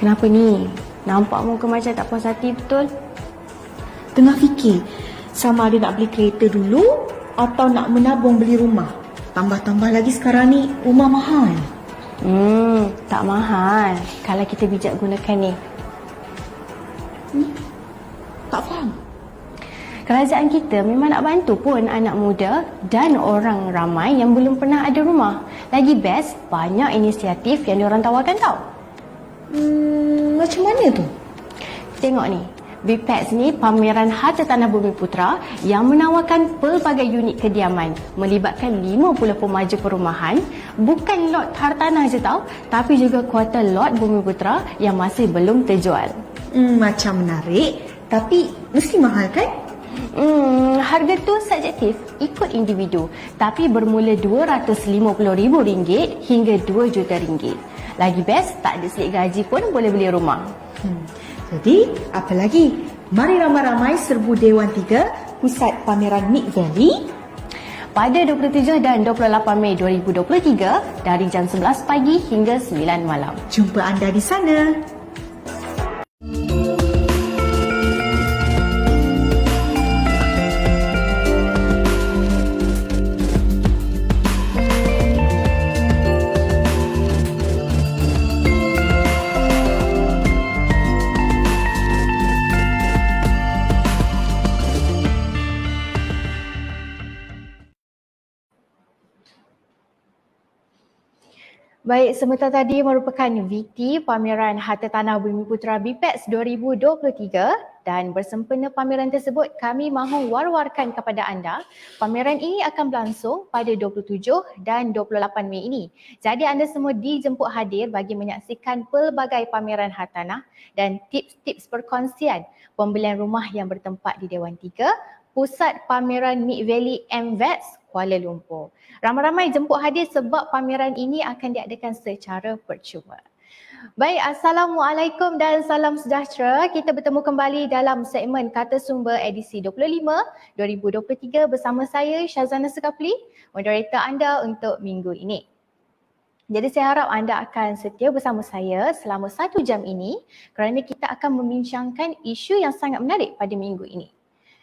Kenapa ni? Nampak muka macam tak puas hati betul? Tengah fikir sama ada nak beli kereta dulu atau nak menabung beli rumah. Tambah-tambah lagi sekarang ni rumah mahal. Tak mahal kalau kita bijak gunakan ni. Tak faham. Kerajaan kita memang nak bantu pun anak muda dan orang ramai yang belum pernah ada rumah. Lagi best, banyak inisiatif yang diorang tawarkan tau. Macam mana tu? Tengok ni, BPEX ni pameran harta tanah Bumi Putra yang menawarkan pelbagai unit kediaman melibatkan 50 pemaja perumahan. Bukan lot hartanah je tau, tapi juga kuartal lot Bumi Putra yang masih belum terjual. Macam menarik, tapi mesti mahal kan? Harga tu subjektif, ikut individu, tapi bermula RM250,000 hingga RM2 juta. Lagi best, tak ada selit gaji pun boleh beli rumah. Jadi, apa lagi? Mari ramai-ramai serbu Dewan 3 pusat pameran Mid Valley pada 27 dan 28 Mei 2023 dari jam 11 pagi hingga 9 malam. Jumpa anda di sana. Baik, sebentar tadi merupakan VT Pameran Harta Tanah Bumi Putra BPEX 2023 dan bersempena pameran tersebut kami mahu war-warkan kepada anda pameran ini akan berlangsung pada 27 dan 28 Mei ini. Jadi anda semua dijemput hadir bagi menyaksikan pelbagai pameran hartanah dan tips-tips perkongsian pembelian rumah yang bertempat di Dewan 3 Pusat Pameran Mid Valley MVEX Kuala Lumpur. Ramai-ramai jemput hadir sebab pameran ini akan diadakan secara percuma. Baik, Assalamualaikum dan salam sejahtera. Kita bertemu kembali dalam segmen Kata Sumber edisi 25 2023 bersama saya Syazana Sekapli, moderator anda untuk minggu ini. Jadi saya harap anda akan setia bersama saya selama 1 jam ini kerana kita akan membincangkan isu yang sangat menarik pada minggu ini.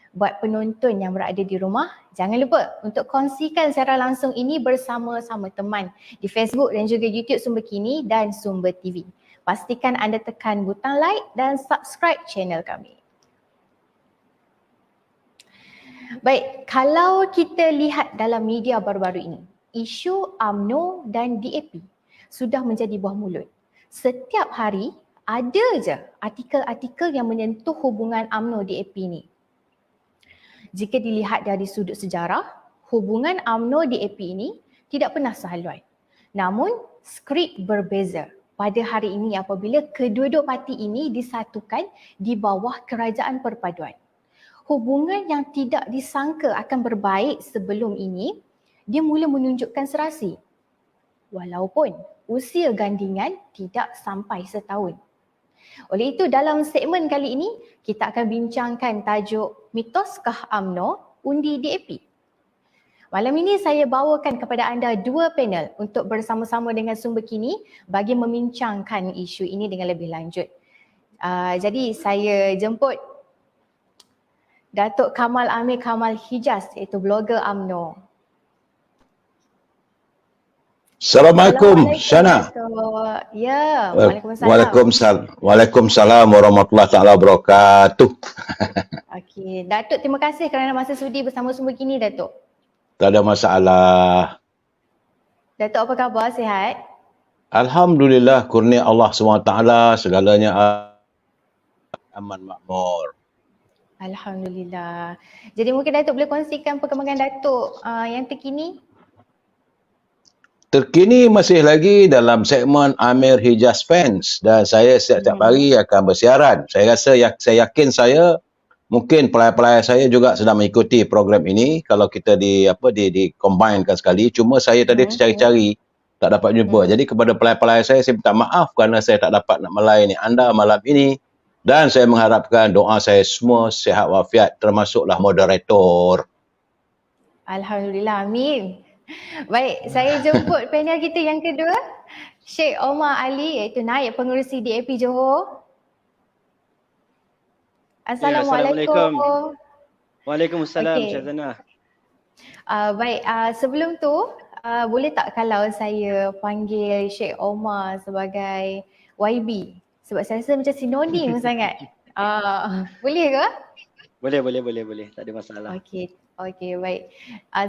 Buat penonton yang berada di rumah, jangan lupa untuk kongsikan secara langsung ini bersama-sama teman di Facebook dan juga YouTube Sumber Kini dan Sumber TV. Pastikan anda tekan butang like dan subscribe channel kami. Baik, kalau kita lihat dalam media baru-baru ini, isu UMNO dan DAP sudah menjadi buah mulut. Setiap hari ada je artikel-artikel yang menyentuh hubungan UMNO-DAP ni. Jika dilihat dari sudut sejarah, hubungan UMNO-DAP ini tidak pernah sehaluan. Namun, skrip berbeza pada hari ini apabila kedua-dua parti ini disatukan di bawah kerajaan perpaduan. Hubungan yang tidak disangka akan berbaik sebelum ini, dia mula menunjukkan serasi. Walaupun usia gandingan tidak sampai setahun. Oleh itu dalam segmen kali ini kita akan bincangkan tajuk Mitoskah UMNO undi DAP. Malam ini saya bawakan kepada anda 2 panel untuk bersama-sama dengan Sumber Kini bagi membincangkan isu ini dengan lebih lanjut. Jadi saya jemput Datuk Kamal Amir Kamal Hijaz, iaitu blogger UMNO. Assalamualaikum, Syana. Ya, Waalaikumsalam. Waalaikumsalam warahmatullahi taala wabarakatuh. Okey, Datuk terima kasih kerana masa sudi bersama Sumber Kini, Datuk. Tak ada masalah. Datuk apa khabar, sihat? Alhamdulillah, kurnia Allah SWT segalanya aman makmur. Alhamdulillah. Jadi mungkin Datuk boleh kongsikan perkembangan Datuk yang terkini? Terkini masih lagi dalam segmen Amir Hijaz Fans dan saya setiap hari akan bersiaran. Saya rasa saya yakin mungkin pelai-pelai saya juga sedang mengikuti program ini kalau kita di combinekan sekali. Cuma saya tadi tercari-cari tak dapat jumpa. Jadi kepada pelai-pelai saya minta maaf kerana saya tak dapat nak melayani anda malam ini dan saya mengharapkan doa saya semua sihat walafiat termasuklah moderator. Alhamdulillah, amin. Baik, saya jemput panel kita yang kedua, Sheikh Omar Ali, iaitu Naib Pengerusi DAP Johor. Assalamualaikum. Waalaikumsalam, Syazana. Baik, sebelum tu boleh tak kalau saya panggil Sheikh Omar sebagai YB? Sebab saya rasa macam sinonim sangat. Boleh ke? Boleh. Tak ada masalah. Okey, baik.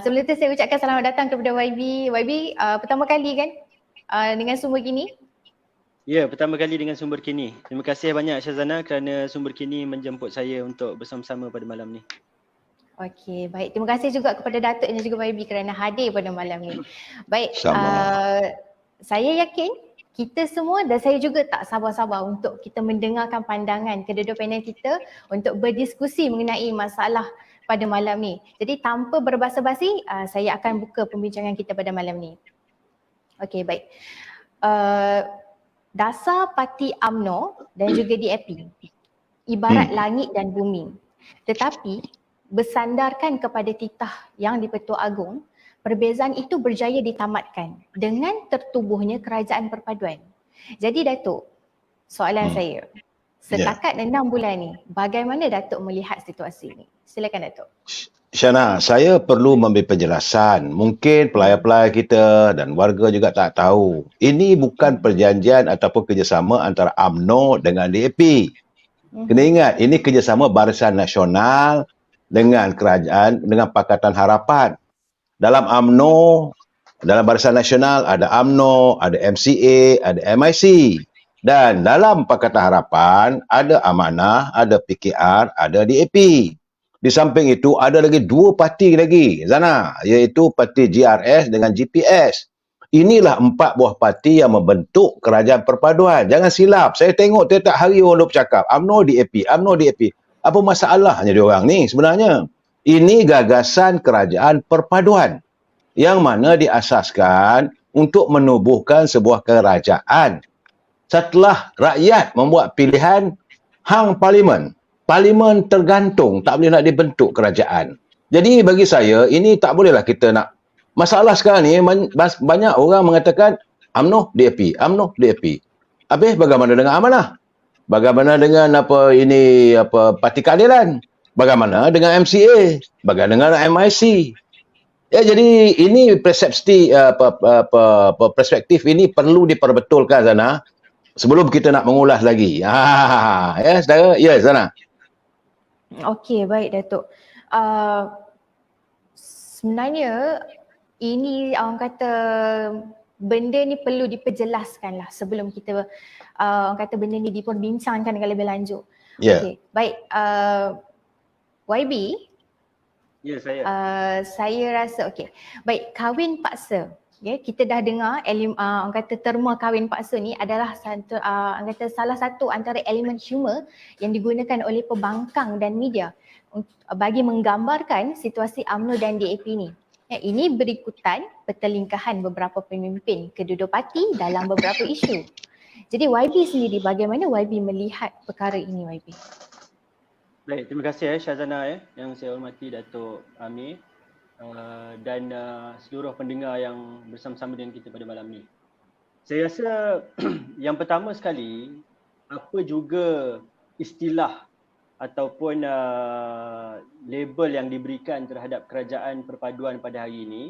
Sebelum tu saya ucapkan selamat datang kepada YB. YB pertama kali kan dengan Sumber Kini? Ya, pertama kali dengan Sumber Kini. Terima kasih banyak Syazana kerana Sumber Kini menjemput saya untuk bersama-sama pada malam ni. Okey, baik. Terima kasih juga kepada Datuk dan juga YB kerana hadir pada malam ni. Baik, saya yakin kita semua dan saya juga tak sabar-sabar untuk kita mendengarkan pandangan kedua-dua panel kita untuk berdiskusi mengenai masalah pada malam ni. Jadi tanpa berbasa-basi, saya akan buka pembincangan kita pada malam ni. Okey, baik. Dasar parti UMNO dan juga DAP ibarat langit dan bumi. Tetapi bersandarkan kepada titah yang di-Pertua Agong, perbezaan itu berjaya ditamatkan dengan tertubuhnya kerajaan perpaduan. Jadi Datuk, soalan saya, setakat 6 bulan ni, bagaimana Datuk melihat situasi ni? Silakan Datuk. Syana, saya perlu memberi penjelasan. Mungkin pelai-pelai kita dan warga juga tak tahu. Ini bukan perjanjian ataupun kerjasama antara UMNO dengan DAP. Kena ingat, ini kerjasama Barisan Nasional dengan kerajaan, dengan Pakatan Harapan. Dalam UMNO, dalam Barisan Nasional ada UMNO, ada MCA, ada MIC. Dan dalam Pakatan Harapan ada Amanah, ada PKR, ada DAP. Di samping itu ada lagi 2 parti lagi, Zana, iaitu parti GRS dengan GPS. Inilah 4 buah parti yang membentuk kerajaan perpaduan. Jangan silap, saya tengok tiap-tiap hari orang bercakap UMNO DAP, UMNO DAP. Apa masalahnya diorang ni sebenarnya? Ini gagasan kerajaan perpaduan yang mana diasaskan untuk menubuhkan sebuah kerajaan setelah rakyat membuat pilihan hang parlimen. Parlimen tergantung, tak boleh nak dibentuk kerajaan. Jadi bagi saya, ini tak bolehlah kita nak. Masalah sekarang ni, banyak orang mengatakan UMNO DAP, UMNO DAP. Habis bagaimana dengan amanah? Bagaimana dengan Parti Keadilan? Bagaimana dengan MCA? Bagaimana dengan MIC? Ya, jadi ini perspektif ini perlu diperbetulkan Zana sebelum kita nak mengulas lagi. Ya, saudara. Ya, Zana. Okey, baik Datuk. Sebenarnya ini orang kata benda ni perlu diperjelaskan lah sebelum kita orang kata benda ni diperbincangkan dengan lebih lanjut. Ya. Okey, baik. YB, Ya, saya. saya rasa okey. Baik, kahwin paksa. Ya, kita dah dengar orang kata terma kahwin paksa ni adalah orang kata salah satu antara elemen humor yang digunakan oleh pembangkang dan media bagi menggambarkan situasi UMNO dan DAP ni. Ya, ini berikutan pertelingkahan beberapa pemimpin kedua-dua parti dalam beberapa isu. Jadi YB sendiri, bagaimana YB melihat perkara ini YB? Baik, terima kasih Syazana yang saya hormati Datuk Amir dan seluruh pendengar yang bersama-sama dengan kita pada malam ni. Saya rasa yang pertama sekali, apa juga istilah ataupun label yang diberikan terhadap kerajaan perpaduan pada hari ini,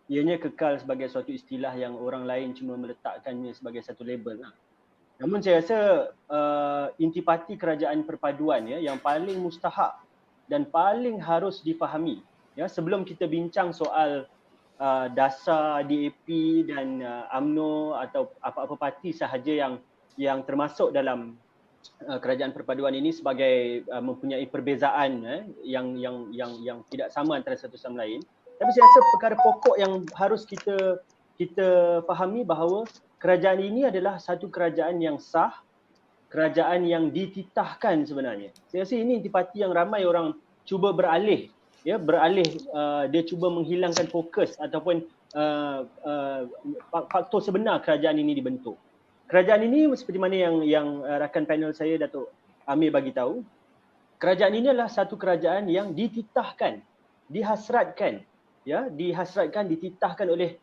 ianya kekal sebagai suatu istilah yang orang lain cuma meletakkannya sebagai satu label lah. Namun saya rasa intipati kerajaan perpaduan yang paling mustahak dan paling harus difahami sebelum kita bincang soal dasar DAP dan UMNO atau apa-apa parti sahaja yang termasuk dalam kerajaan perpaduan ini sebagai mempunyai perbezaan yang tidak sama antara satu sama lain. Tapi saya rasa perkara pokok yang harus kita fahami bahawa kerajaan ini adalah satu kerajaan yang sah, kerajaan yang dititahkan sebenarnya. Saya rasa ini intipati yang ramai orang cuba beralih, dia cuba menghilangkan fokus ataupun faktor sebenar kerajaan ini dibentuk. Kerajaan ini seperti mana yang rakan panel saya Datuk Amir bagi tahu, kerajaan ini adalah satu kerajaan yang dititahkan, dihasratkan, dititahkan oleh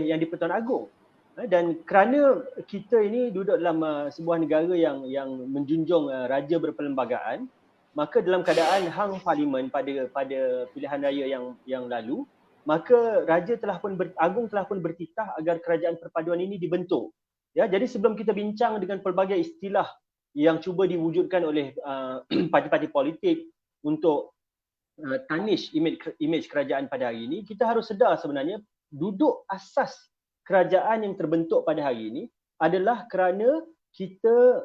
Yang di-Pertuan Agong. Dan kerana kita ini duduk dalam sebuah negara yang menjunjung raja berperlembagaan, maka dalam keadaan hang parlimen pada pilihan raya yang lalu, maka Agong telah pun bertitah agar kerajaan perpaduan ini dibentuk. Ya, jadi sebelum kita bincang dengan pelbagai istilah yang cuba diwujudkan oleh parti-parti politik untuk tarnish image kerajaan pada hari ini, kita harus sedar sebenarnya duduk asas kerajaan yang terbentuk pada hari ini adalah kerana kita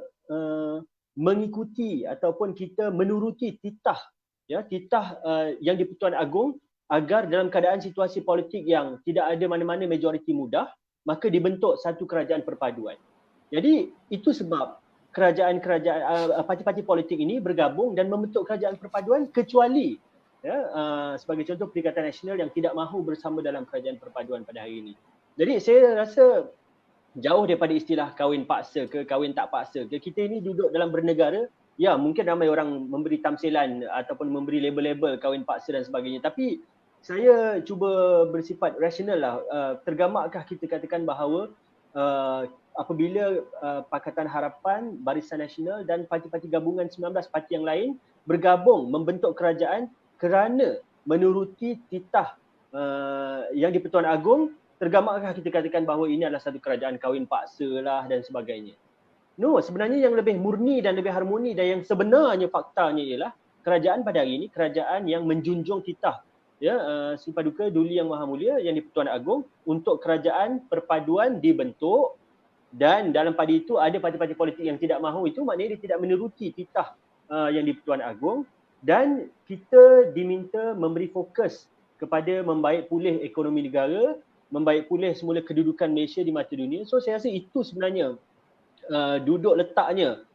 mengikuti ataupun kita menuruti titah yang di-Pertuan Agong agar dalam keadaan situasi politik yang tidak ada mana-mana majoriti mudah, maka dibentuk satu kerajaan perpaduan. Jadi itu sebab parti-parti politik ini bergabung dan membentuk kerajaan perpaduan kecuali sebagai contoh Perikatan Nasional yang tidak mahu bersama dalam kerajaan perpaduan pada hari ini. Jadi saya rasa jauh daripada istilah kahwin paksa ke kahwin tak paksa ke, kita ini duduk dalam bernegara. Ya, mungkin ramai orang memberi tamsilan ataupun memberi label-label kahwin paksa dan sebagainya, tapi saya cuba bersifat rasional lah. Tergamakkah kita katakan bahawa apabila Pakatan Harapan, Barisan Nasional dan parti-parti gabungan 19 parti yang lain bergabung membentuk kerajaan kerana menuruti titah yang di-Pertuan Agong, tergamakkah kita katakan bahawa ini adalah satu kerajaan kahwin paksa lah dan sebagainya? No, sebenarnya yang lebih murni dan lebih harmoni dan yang sebenarnya faktanya ialah kerajaan pada hari ini kerajaan yang menjunjung titah Sumpah Duka Duli Yang Maha Mulia yang di-Pertuan Agong untuk kerajaan perpaduan dibentuk, dan dalam pada itu ada parti-parti politik yang tidak mahu itu, maknanya dia tidak meneruti titah yang di-Pertuan Agong, dan kita diminta memberi fokus kepada membaik pulih ekonomi negara, membaik pulih semula kedudukan Malaysia di mata dunia. So saya rasa itu sebenarnya duduk letaknya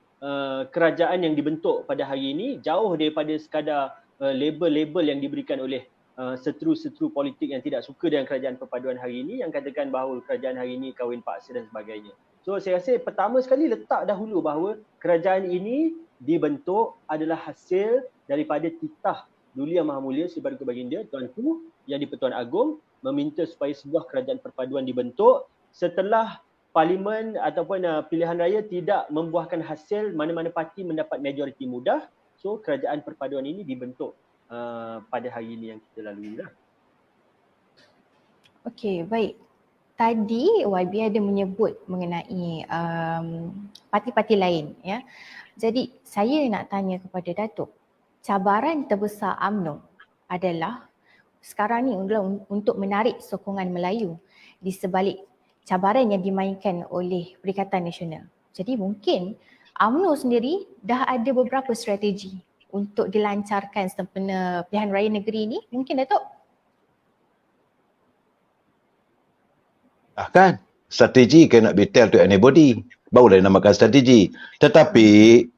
kerajaan yang dibentuk pada hari ini, jauh daripada sekadar label-label yang diberikan oleh setru-setru politik yang tidak suka dengan kerajaan perpaduan hari ini, yang katakan bahawa kerajaan hari ini kahwin paksa dan sebagainya. So saya rasa pertama sekali letak dahulu bahawa kerajaan ini dibentuk adalah hasil daripada titah Duli Yang Maha Mulia Sri Paduka Baginda Tuanku Yang di-Pertuan Agong meminta supaya sebuah kerajaan perpaduan dibentuk setelah parlimen ataupun pilihan raya tidak membuahkan hasil, mana-mana parti mendapat majoriti mudah. So kerajaan perpaduan ini dibentuk pada hari ini yang kita lalui lah. Okey, baik. Tadi YB ada menyebut mengenai parti-parti lain, ya. Jadi saya nak tanya kepada Datuk, cabaran terbesar UMNO adalah sekarang ni untuk menarik sokongan Melayu di sebalik cabaran yang dimainkan oleh Perikatan Nasional. Jadi mungkin UMNO sendiri dah ada beberapa strategi untuk dilancarkan sempena pilihan raya negeri ini. Mungkin Datuk? Kan strategi cannot be tell to anybody. Barulah dinamakan strategi. Tetapi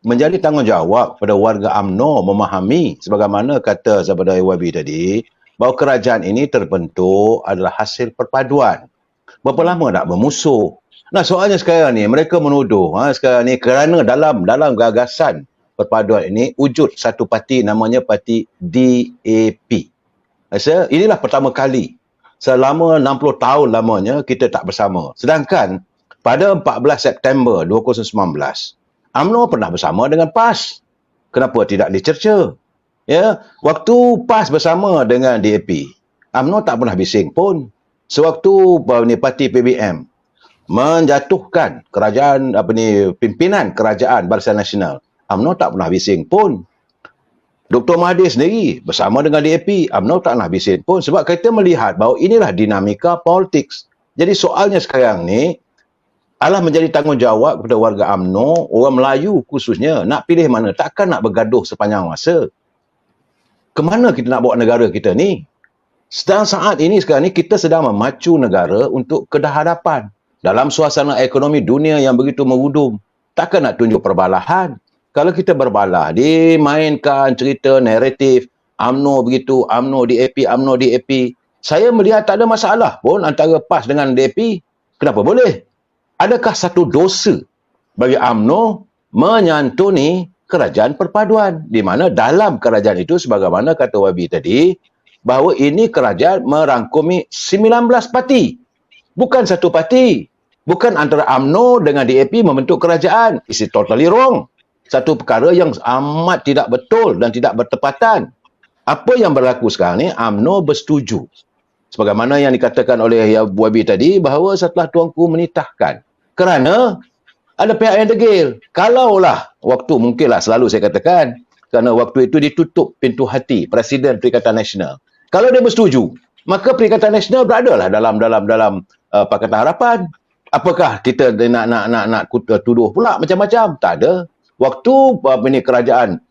menjadi tanggungjawab pada warga UMNO memahami sebagaimana kata daripada YB tadi bahawa kerajaan ini terbentuk adalah hasil perpaduan. Berapa lama nak bermusuh? Nah, soalnya sekarang ni mereka menuduh sekarang ni kerana dalam gagasan perpaduan ini wujud satu parti namanya parti DAP. Rasa inilah pertama kali selama 60 tahun lamanya kita tak bersama. Sedangkan pada 14 September 2019, UMNO pernah bersama dengan PAS. Kenapa tidak dicerca? Ya, waktu PAS bersama dengan DAP, UMNO tak pernah bising pun. Sewaktu parti PBM menjatuhkan kerajaan pimpinan kerajaan Barisan Nasional, UMNO tak pernah bising pun. Dr. Mahathir sendiri bersama dengan DAP, UMNO tak pernah bising pun sebab kita melihat bahawa inilah dinamika politik. Jadi soalnya sekarang ni adalah menjadi tanggungjawab kepada warga UMNO, orang Melayu khususnya, nak pilih mana, takkan nak bergaduh sepanjang masa. Kemana kita nak bawa negara kita ni? Sedang saat ini sekarang ni kita sedang memacu negara untuk kehadapan dalam suasana ekonomi dunia yang begitu merudum. Takkan nak tunjuk perbalahan. Kalau kita berbalah, dimainkan cerita naratif UMNO begitu, UMNO DAP, UMNO DAP. Saya melihat tak ada masalah pun antara PAS dengan DAP. Kenapa boleh? Adakah satu dosa bagi UMNO menyantuni kerajaan perpaduan? Di mana dalam kerajaan itu sebagaimana kata YB tadi, bahawa ini kerajaan merangkumi 19 parti. Bukan satu parti. Bukan antara UMNO dengan DAP membentuk kerajaan. It's totally wrong. Satu perkara yang amat tidak betul dan tidak bertepatan. Apa yang berlaku sekarang ni, UMNO bersetuju. Sebagaimana yang dikatakan oleh YB tadi, bahawa setelah tuanku menitahkan. Kerana ada pihak yang degil. Kalaulah waktu, mungkinlah selalu saya katakan, kerana waktu itu ditutup pintu hati Presiden Perikatan Nasional. Kalau dia bersetuju, maka Perikatan Nasional beradalah dalam Pakatan Harapan. Apakah kita nak tuduh pula macam-macam? Tak ada. Waktu kerajaan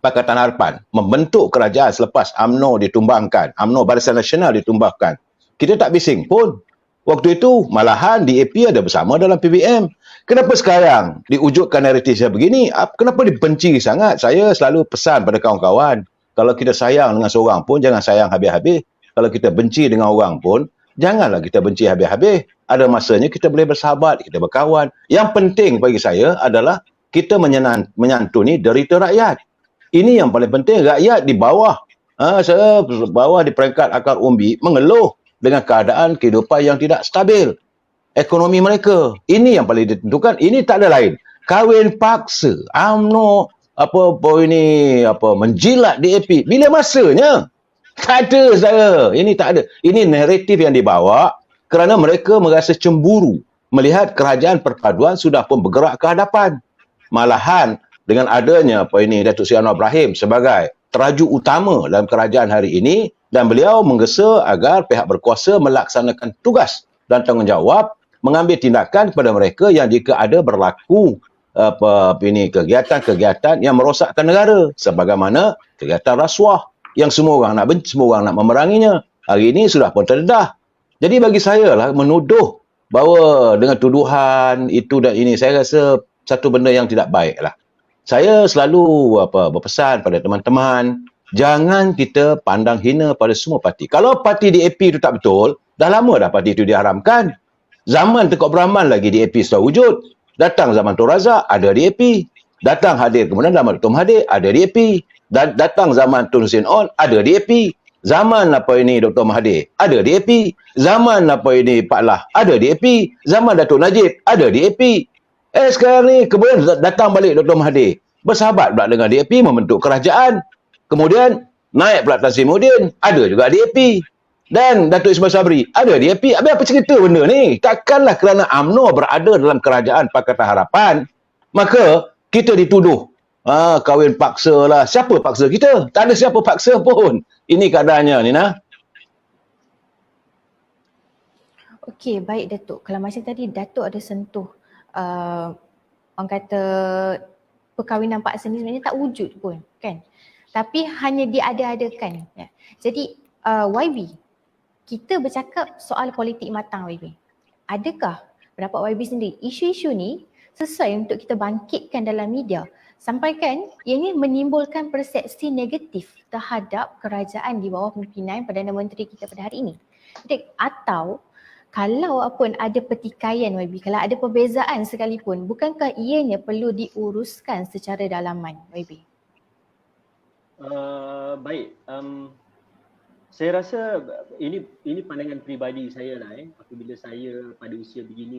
Pakatan Harapan membentuk kerajaan selepas UMNO ditumbangkan, UMNO Barisan Nasional ditumbangkan, kita tak bising pun. Waktu itu malahan DAP ada bersama dalam PBM. Kenapa sekarang diwujudkan naratif yang begini? Kenapa dibenci sangat? Saya selalu pesan pada kawan-kawan, kalau kita sayang dengan seorang pun jangan sayang habis-habis. Kalau kita benci dengan orang pun janganlah kita benci habis-habis. Ada masanya kita boleh bersahabat, kita berkawan. Yang penting bagi saya adalah kita menyantuni derita rakyat. Ini yang paling penting. Rakyat di bawah, saya bawah di peringkat akar umbi, mengeluh dengan keadaan kehidupan yang tidak stabil. Ekonomi mereka. Ini yang paling ditentukan. Ini tak ada lain. Kahwin paksa. UMNO menjilat DAP. Bila masanya? Tak ada saya. Ini tak ada. Ini naratif yang dibawa kerana mereka merasa cemburu melihat kerajaan perpaduan sudah pun bergerak ke hadapan. Malahan dengan adanya Datuk Seri Anwar Ibrahim sebagai teraju utama dalam kerajaan hari ini dan beliau menggesa agar pihak berkuasa melaksanakan tugas dan tanggungjawab mengambil tindakan kepada mereka yang jika ada berlaku kegiatan-kegiatan yang merosakkan negara sebagaimana kegiatan rasuah yang semua orang nak benci, semua orang nak memeranginya. Hari ini sudah pun terdedah. Jadi bagi saya lah menuduh bahawa dengan tuduhan itu dan ini, saya rasa satu benda yang tidak baik lah. Saya selalu berpesan pada teman-teman Jangan kita pandang hina pada semua parti. Kalau parti DAP itu tak betul, dah lama dah parti itu diharamkan. Zaman Tengku Abdul Rahman lagi DAP sudah wujud. Datang zaman Tun Razak, ada DAP. Datang hadir kemudian zaman Dr. Mahathir, ada DAP. Datang zaman Tun Hussein On, ada DAP. Zaman apa ini Dr. Mahathir, ada DAP. Zaman apa ini Pak Lah, ada DAP. Zaman Datuk Najib, ada DAP. Sekarang ni kemudian datang balik Dr. Mahathir. Bersahabat pula dengan DAP, membentuk kerajaan. Kemudian naik pula Tan Sri Muhyiddin, ada juga DAP. Dan Datuk Ismail Sabri, ada DAP. Habis apa cerita benda ni? Takkanlah kerana UMNO berada dalam kerajaan Pakatan Harapan, maka kita dituduh kahwin paksa lah. Siapa paksa kita? Tak ada siapa paksa pun. Ini keadaannya, Nina. Okey, baik Datuk. Kalau macam tadi Datuk ada sentuh orang kata perkahwinan paksa ni sebenarnya tak wujud pun kan. Tapi hanya diada-adakan. Ya. Jadi YB, kita bercakap soal politik matang YB. Adakah pendapat YB sendiri isu-isu ni sesuai untuk kita bangkitkan dalam media sampaikan ianya menimbulkan persepsi negatif terhadap kerajaan di bawah pimpinan Perdana Menteri kita pada hari ini? Jadi, atau kalau pun ada pertikaian YB, kalau ada perbezaan sekalipun, bukankah ianya perlu diuruskan secara dalaman YB? Baik, saya rasa ini pandangan peribadi saya lah apabila saya pada usia begini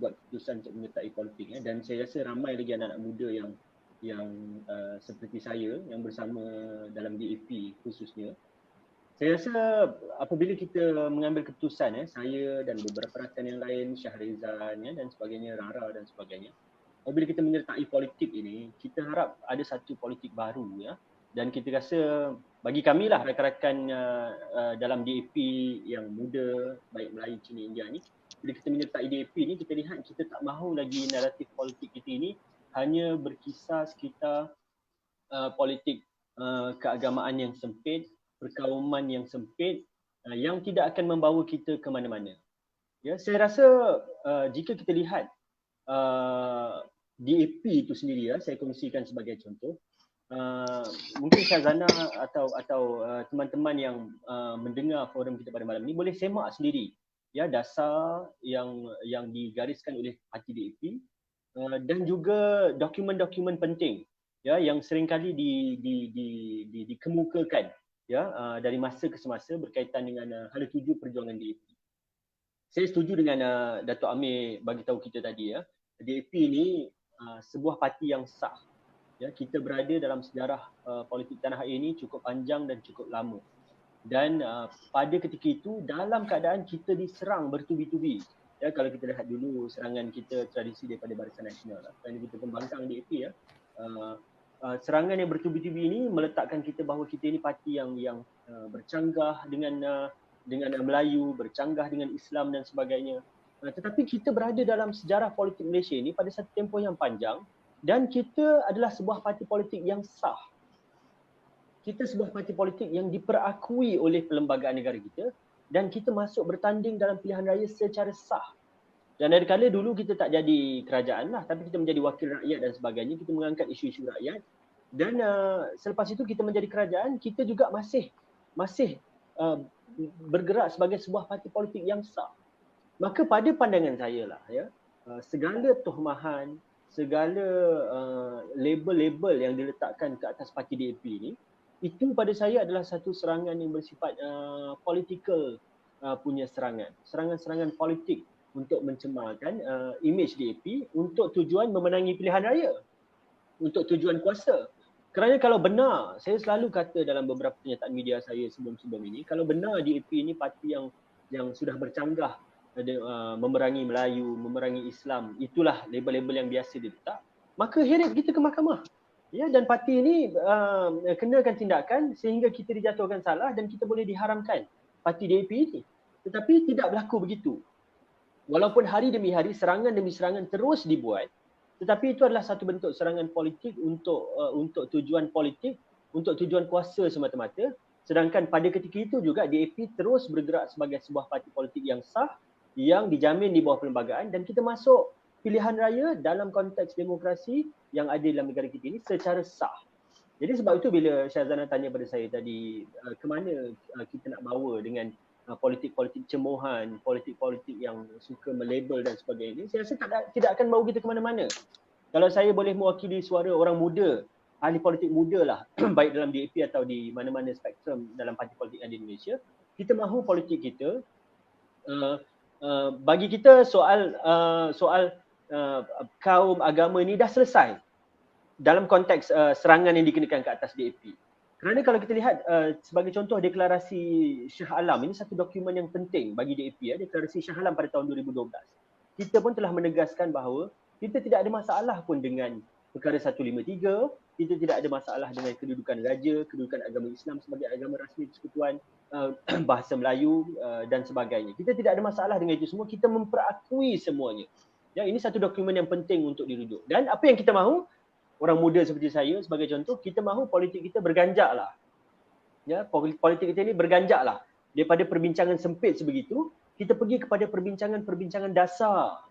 buat keputusan untuk menyertai politik dan saya rasa ramai lagi anak-anak muda yang seperti saya yang bersama dalam DAP khususnya. Saya rasa apabila kita mengambil keputusan saya dan beberapa rakan yang lain, Syahrizan dan sebagainya, Rara dan sebagainya, apabila kita menyertai politik ini, kita harap ada satu politik baru dan kita rasa bagi kami lah rakan-rakan dalam DAP yang muda, baik Melayu, Cina, India ni, bila kita menyertai DAP ni, kita lihat kita tak mahu lagi naratif politik kita ini hanya berkisar sekitar politik keagamaan yang sempit, perkauman yang sempit, yang tidak akan membawa kita ke mana-mana. Ya, saya rasa jika kita lihat DAP itu sendiri, saya kongsikan sebagai contoh, mungkin Syazana atau teman-teman yang mendengar forum kita pada malam ini boleh semak sendiri dasar yang digariskan oleh parti DAP dan juga dokumen-dokumen penting yang seringkali dikemukakan dari masa ke semasa berkaitan dengan hala tuju perjuangan DAP. Saya setuju dengan Datuk Amir bagi tahu kita tadi DAP ini sebuah parti yang sah. Kita berada dalam sejarah politik tanah air ini cukup panjang dan cukup lama. Dan pada ketika itu dalam keadaan kita diserang bertubi-tubi. Kalau kita lihat dulu serangan kita tradisi daripada Barisan Nasional kerana kita pembangkang DAP serangan yang bertubi-tubi ini meletakkan kita bahawa kita ini parti yang bercanggah dengan Melayu, bercanggah dengan Islam dan sebagainya. Tetapi kita berada dalam sejarah politik Malaysia ini pada satu tempoh yang panjang. Dan kita adalah sebuah parti politik yang sah. Kita sebuah parti politik yang diperakui oleh perlembagaan negara kita dan kita masuk bertanding dalam pilihan raya secara sah. Dan dari kala dulu kita tak jadi kerajaan lah, tapi kita menjadi wakil rakyat dan sebagainya, kita mengangkat isu-isu rakyat. Dan selepas itu kita menjadi kerajaan, kita juga masih bergerak sebagai sebuah parti politik yang sah. Maka pada pandangan saya lah segala tohmahan, segala label-label yang diletakkan ke atas parti DAP ini, itu pada saya adalah satu serangan yang bersifat political punya serangan-serangan politik untuk mencemarkan imej DAP untuk tujuan memenangi pilihan raya, untuk tujuan kuasa. Kerana kalau benar, saya selalu kata dalam beberapa pernyataan media saya sebelum-sebelum ini, kalau benar DAP ini parti yang sudah bercanggah memerangi Melayu, memerangi Islam, itulah label-label yang biasa diletak, maka heret kita ke mahkamah. Dan parti ini kenakan tindakan sehingga kita dijatuhkan salah dan kita boleh diharamkan parti DAP ini. Tetapi tidak berlaku begitu. Walaupun hari demi hari, serangan demi serangan terus dibuat, tetapi itu adalah satu bentuk serangan politik untuk tujuan politik, untuk tujuan kuasa semata-mata. Sedangkan pada ketika itu juga DAP terus bergerak sebagai sebuah parti politik yang sah, yang dijamin di bawah perlembagaan dan kita masuk pilihan raya dalam konteks demokrasi yang ada dalam negara kita ini secara sah. Jadi sebab itu bila Syazana tanya pada saya tadi, ke mana kita nak bawa dengan politik-politik cemohan, politik-politik yang suka melabel dan sebagainya, saya rasa tidak akan bawa kita ke mana-mana. Kalau saya boleh mewakili suara orang muda, ahli politik muda lah, baik dalam DAP atau di mana-mana spektrum dalam parti politik yang di Malaysia, kita mahu politik kita, bagi kita soal kaum agama ni dah selesai dalam konteks serangan yang dikenakan ke atas DAP. Kerana kalau kita lihat sebagai contoh deklarasi Shah Alam, ini satu dokumen yang penting bagi DAP, deklarasi Shah Alam pada tahun 2012. Kita pun telah menegaskan bahawa kita tidak ada masalah pun dengan perkara 153, kita tidak ada masalah dengan kedudukan raja, kedudukan agama Islam sebagai agama rasmi persekutuan, bahasa Melayu dan sebagainya. Kita tidak ada masalah dengan itu semua, kita memperakui semuanya. Ya, ini satu dokumen yang penting untuk dirujuk. Dan apa yang kita mahu, orang muda seperti saya sebagai contoh, kita mahu politik kita berganjak lah. Ya, politik kita ini berganjak lah. Daripada perbincangan sempit sebegitu, kita pergi kepada perbincangan-perbincangan dasar.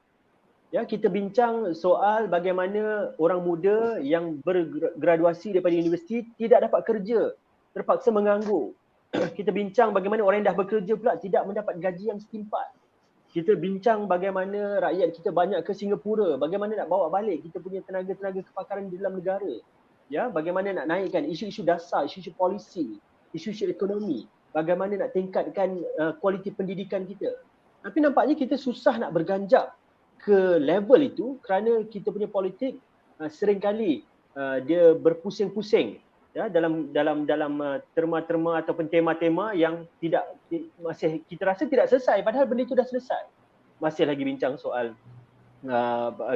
Ya, kita bincang soal bagaimana orang muda yang bergraduasi daripada universiti tidak dapat kerja, terpaksa menganggur. Kita bincang bagaimana orang yang dah bekerja pula tidak mendapat gaji yang setimpal. Kita bincang bagaimana rakyat kita banyak ke Singapura, bagaimana nak bawa balik kita punya tenaga-tenaga kepakaran di dalam negara. Ya, bagaimana nak naikkan isu-isu dasar, isu-isu polisi, isu-isu ekonomi, bagaimana nak tingkatkan kualiti pendidikan kita. Tapi nampaknya kita susah nak berganjak ke level itu kerana kita punya politik seringkali dia berpusing-pusing, ya, dalam terma-terma ataupun tema-tema yang tidak masih kita rasa tidak selesai, padahal benda itu dah selesai. Masih lagi bincang soal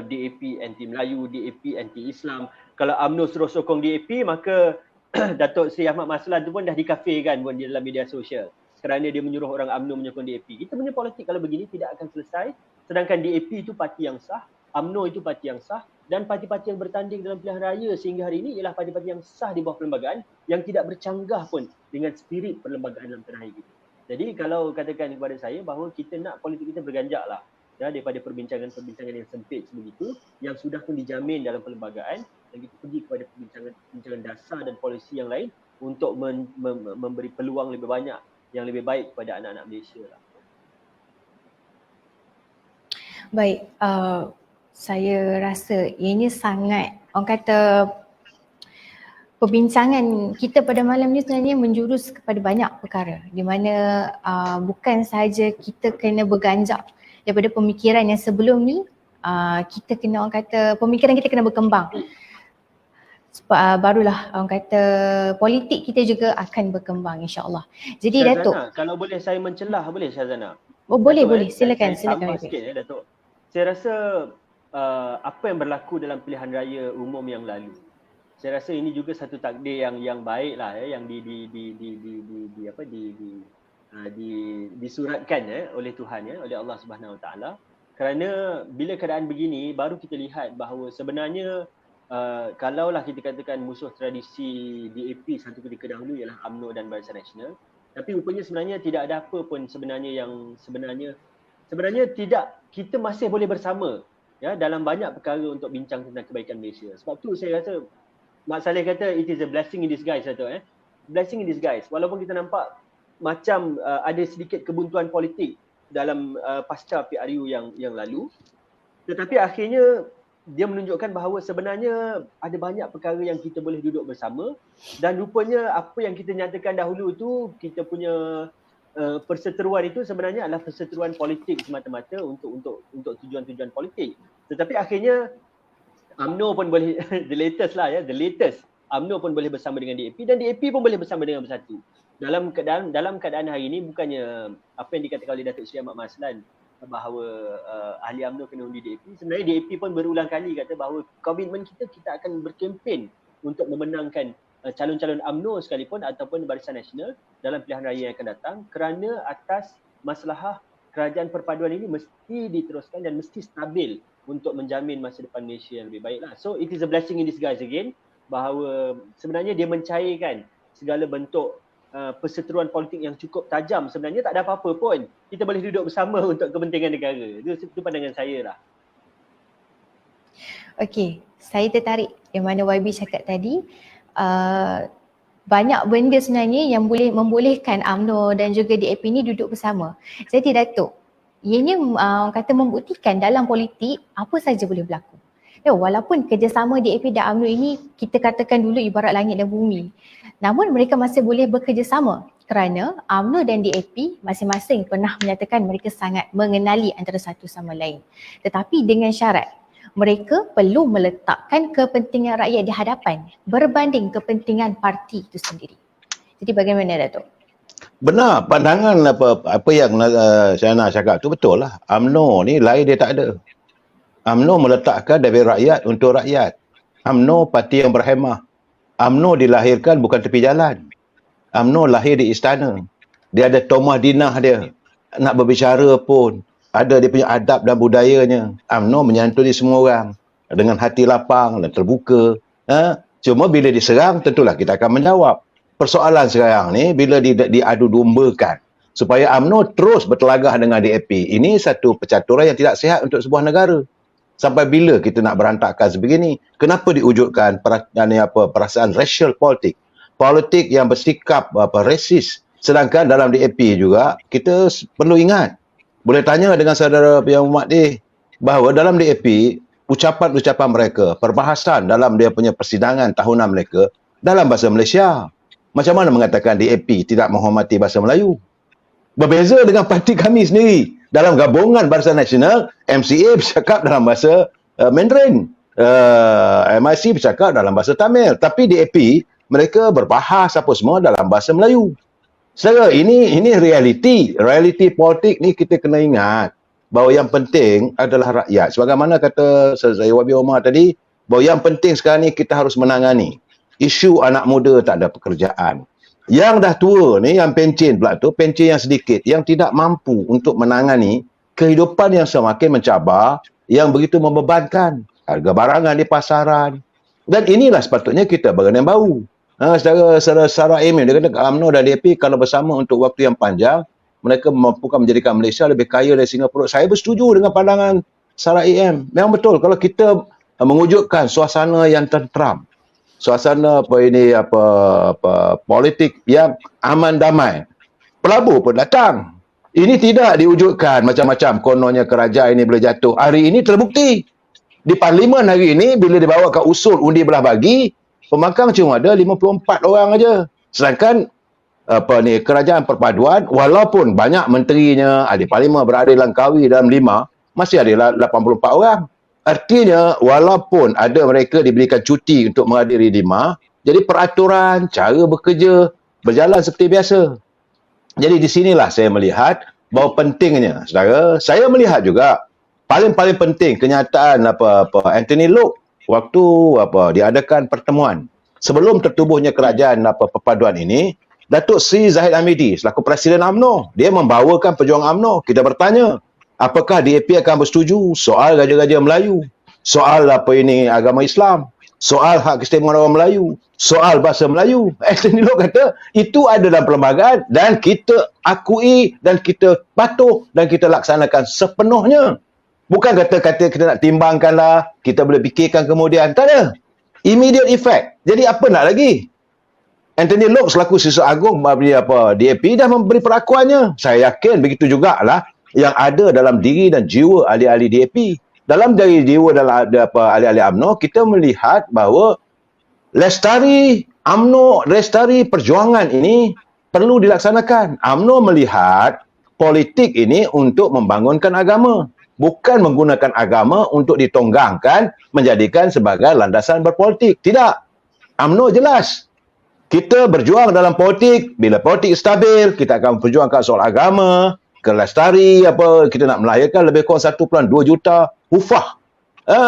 DAP anti Melayu, DAP anti Islam. Kalau UMNO suruh sokong DAP, maka Datuk Seri Ahmad Maslan tu pun dah dikafirkan pun di dalam media sosial kerana dia menyuruh orang UMNO menyokong DAP. Kita punya politik kalau begini tidak akan selesai. Sedangkan DAP itu parti yang sah, UMNO itu parti yang sah, dan parti-parti yang bertanding dalam pilihan raya sehingga hari ini ialah parti-parti yang sah di bawah perlembagaan yang tidak bercanggah pun dengan spirit perlembagaan dalam tanah air kita. Jadi kalau katakan kepada saya bahawa kita nak politik kita berganjak lah, ya, daripada perbincangan-perbincangan yang sempit sebegitu yang sudah pun dijamin dalam perlembagaan, dan kita pergi kepada perbincangan dasar dan polisi yang lain untuk memberi peluang lebih banyak yang lebih baik kepada anak-anak Malaysia lah. Baik, saya rasa ini sangat, orang kata perbincangan kita pada malam ni sebenarnya menjurus kepada banyak perkara di mana bukan sahaja kita kena berganjak daripada pemikiran yang sebelum ni, kita kena, orang kata pemikiran kita kena berkembang. Barulah orang kata politik kita juga akan berkembang, insya-Allah. Jadi Syazana, Datuk, kalau boleh saya mencelah, boleh Syazana? boleh, Datuk, silakan. saya tambah sikit Datuk. Saya rasa apa yang berlaku dalam pilihan raya umum yang lalu, saya rasa ini juga satu takdir yang baik lah, yang disuratkan oleh Tuhan, oleh Allah Subhanahu Wa Taala. Kerana bila keadaan begini baru kita lihat bahawa sebenarnya kalaulah kita katakan musuh tradisi DAP satu ketika dahulu ialah UMNO dan Barisan Nasional, tapi rupanya sebenarnya tidak ada apa pun sebenarnya yang sebenarnya tidak, kita masih boleh bersama, ya, dalam banyak perkara untuk bincang tentang kebaikan Malaysia. Sebab tu saya rasa Mak Saleh kata it is a blessing in disguise, Datuk, blessing in disguise. Walaupun kita nampak macam ada sedikit kebuntuan politik dalam pasca PRU yang lalu, tetapi akhirnya dia menunjukkan bahawa sebenarnya ada banyak perkara yang kita boleh duduk bersama, dan rupanya apa yang kita nyatakan dahulu tu, kita punya perseteruan itu sebenarnya adalah perseteruan politik semata-mata untuk tujuan-tujuan politik. Tetapi akhirnya UMNO pun boleh the latest UMNO pun boleh bersama dengan DAP dan DAP pun boleh bersama dengan Bersatu. Dalam keadaan hari ini, bukannya apa yang dikatakan oleh Datuk Seri Ahmad Maslan bahawa ahli UMNO kena undi DAP, sebenarnya DAP pun berulang kali kata bahawa komitmen kita akan berkempen untuk memenangkan calon-calon UMNO sekalipun ataupun Barisan Nasional dalam pilihan raya yang akan datang, kerana atas masalah kerajaan perpaduan ini mesti diteruskan dan mesti stabil untuk menjamin masa depan Malaysia yang lebih baiklah. So it is a blessing in disguise again, bahawa sebenarnya dia mencairkan segala bentuk perseteruan politik yang cukup tajam. Sebenarnya tak ada apa-apa pun, kita boleh duduk bersama untuk kepentingan negara. Itu pandangan saya lah. Okey, saya tertarik yang mana YB cakap tadi. banyak benda sebenarnya yang boleh membolehkan UMNO dan juga DAP ni duduk bersama. Jadi Datuk, ianya kata membuktikan dalam politik apa saja boleh berlaku. Ya, walaupun kerjasama DAP dan UMNO ini kita katakan dulu ibarat langit dan bumi, namun mereka masih boleh bekerjasama kerana UMNO dan DAP masing-masing pernah menyatakan mereka sangat mengenali antara satu sama lain. Tetapi dengan syarat mereka perlu meletakkan kepentingan rakyat di hadapan berbanding kepentingan parti itu sendiri. Jadi bagaimana Datuk? Benar, pandangan apa yang saya nak cakap tu betul lah. UMNO ni lain dia tak ada. UMNO meletakkan dari rakyat untuk rakyat. UMNO parti yang berhemah. UMNO dilahirkan bukan tepi jalan. UMNO lahir di istana. Dia ada tomah dinah dia. Nak berbicara pun ada dia punya adab dan budayanya. UMNO menyantuni semua orang dengan hati lapang dan terbuka. Cuma bila diserang, tentulah kita akan menjawab. Persoalan sekarang ni bila diadu dombakan supaya UMNO terus bertelagah dengan DAP. Ini satu percaturan yang tidak sihat untuk sebuah negara. Sampai bila kita nak berantakan sebegini? Kenapa diwujudkan perasaan racial politik? Politik yang bersikap rasis. Sedangkan dalam DAP juga kita perlu ingat, boleh tanya dengan saudara yang Muhammad bahawa dalam DAP ucapan-ucapan mereka, perbahasan dalam dia punya persidangan tahunan mereka dalam bahasa Malaysia. Macam mana mengatakan DAP tidak menghormati bahasa Melayu? Berbeza dengan parti kami sendiri. Dalam gabungan Barisan Nasional, MCA bercakap dalam bahasa Mandarin. MIC bercakap dalam bahasa Tamil. Tapi DAP, mereka berbahas apa semua dalam bahasa Melayu. Saudara, ini realiti. Realiti politik ni kita kena ingat bahawa yang penting adalah rakyat. Sebagaimana kata saya Wabi Omar tadi, bahawa yang penting sekarang ni kita harus menangani isu anak muda tak ada pekerjaan. Yang dah tua ni, yang pencen pula tu, pencen yang sedikit, yang tidak mampu untuk menangani kehidupan yang semakin mencabar, yang begitu membebankan harga barangan di pasaran. Dan inilah sepatutnya kita berganding bahu. Secara Amin, dia kata UMNO dan DAP kalau bersama untuk waktu yang panjang, mereka mampukan menjadikan Malaysia lebih kaya dari Singapura. Saya bersetuju dengan pandangan Sarah AM. Memang betul kalau kita mewujudkan suasana yang tenteram, suasana politik yang aman damai, pelabur pun datang. Ini tidak diwujudkan macam-macam. Kononnya kerajaan ini boleh jatuh. Hari ini terbukti. Di Parlimen hari ini bila dibawa ke usul undi belah bagi, pemakang cuma ada 54 orang aja. Sedangkan kerajaan perpaduan, walaupun banyak menterinya, ahli parlimen berada di Langkawi dalam 5, masih ada 84 orang. Artinya walaupun ada mereka diberikan cuti untuk menghadiri 5, jadi peraturan, cara bekerja berjalan seperti biasa. Jadi di sinilah saya melihat bahawa pentingnya, saudara, saya melihat juga paling-paling penting kenyataan Anthony Loke waktu diadakan pertemuan sebelum tertubuhnya kerajaan perpaduan ini. Datuk Sri Zahid Hamidi selaku Presiden UMNO, dia membawakan perjuangan UMNO. Kita bertanya, apakah DAP akan bersetuju soal raja-raja Melayu, soal agama Islam, soal hak keistimewaan orang Melayu, soal bahasa Melayu? Anthony Loke kata itu ada dalam perlembagaan dan kita akui dan kita patuh dan kita laksanakan sepenuhnya. Bukan kata-kata kita nak timbangkanlah, kita boleh fikirkan kemudian. Tak ada. Immediate effect. Jadi apa nak lagi? Anthony Loke selaku Siswa Agung DAP dah memberi perakuannya. Saya yakin begitu jugalah yang ada dalam diri dan jiwa ahli-ahli DAP. Dalam diri jiwa dalam ahli-ahli UMNO, kita melihat bahawa lestari UMNO, lestari perjuangan ini perlu dilaksanakan. UMNO melihat politik ini untuk membangunkan agama. Bukan menggunakan agama untuk ditonggangkan, menjadikan sebagai landasan berpolitik. Tidak. UMNO jelas. Kita berjuang dalam politik, bila politik stabil, kita akan berjuangkan soal agama, kelestari, kita nak melahirkan lebih kurang 1.2 juta hufah.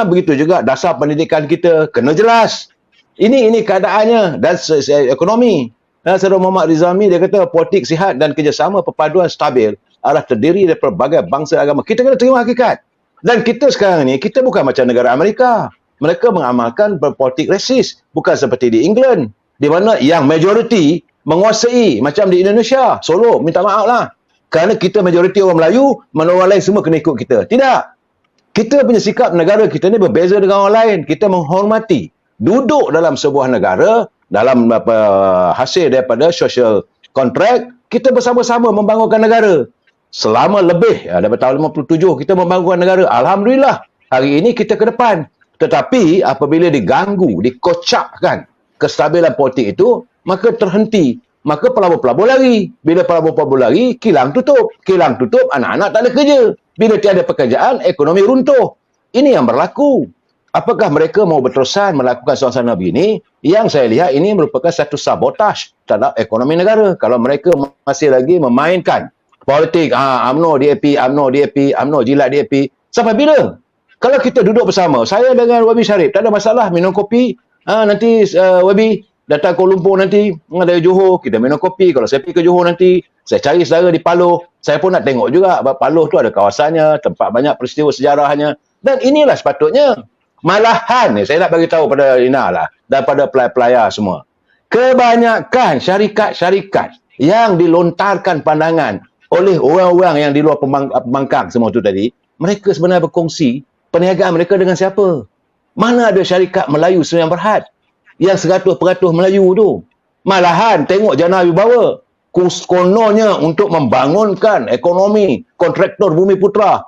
Begitu juga dasar pendidikan kita, kena jelas. Ini keadaannya dan ekonomi. Saudara Muhammad Rizami, dia kata politik sihat dan kerjasama perpaduan stabil adalah terdiri dari pelbagai bangsa agama. Kita kena terima hakikat. Dan kita sekarang ni, kita bukan macam negara Amerika. Mereka mengamalkan politik rasis. Bukan seperti di England, di mana yang majoriti menguasai macam di Indonesia. Solo, minta maaf lah. Kerana kita majoriti orang Melayu, mana orang lain semua kena ikut kita. Tidak. Kita punya sikap negara kita ni berbeza dengan orang lain. Kita menghormati. Duduk dalam sebuah negara, dalam hasil daripada social contract, kita bersama-sama membangunkan negara. Selama lebih daripada tahun 57 kita membangunkan negara. Alhamdulillah, hari ini kita ke depan. Tetapi apabila diganggu, dikocakkan kestabilan politik itu, maka terhenti. Maka pelabur-pelabur lari. Bila pelabur-pelabur lari, kilang tutup. Kilang tutup, anak-anak tak ada kerja. Bila tiada pekerjaan, ekonomi runtuh. Ini yang berlaku. Apakah mereka mau berterusan melakukan suasana begini? Yang saya lihat ini merupakan satu sabotaj terhadap ekonomi negara. Kalau mereka masih lagi memainkan politik, UMNO, DAP, UMNO, DAP, UMNO, jilat DAP. Sampai bila? Kalau kita duduk bersama, saya dengan Wabi Sharif, tak ada masalah minum kopi. Nanti Wabi datang Kuala Lumpur nanti, dari Johor, kita minum kopi. Kalau saya pergi ke Johor nanti, saya cari saudara di Paloh. Saya pun nak tengok juga, Paloh tu ada kawasannya, tempat banyak peristiwa sejarahnya. Dan inilah sepatutnya. Malahan, saya nak bagi tahu pada Ina lah, daripada pelayar-pelayar semua. Kebanyakan syarikat-syarikat yang dilontarkan pandangan oleh orang-orang yang di luar pembangkang semua tu tadi, mereka sebenarnya berkongsi perniagaan mereka dengan siapa? Mana ada syarikat Melayu Semenanjung Berhad yang 100% Melayu tu? Malahan tengok jana wibawa, kononnya untuk membangunkan ekonomi kontraktor Bumi Putra.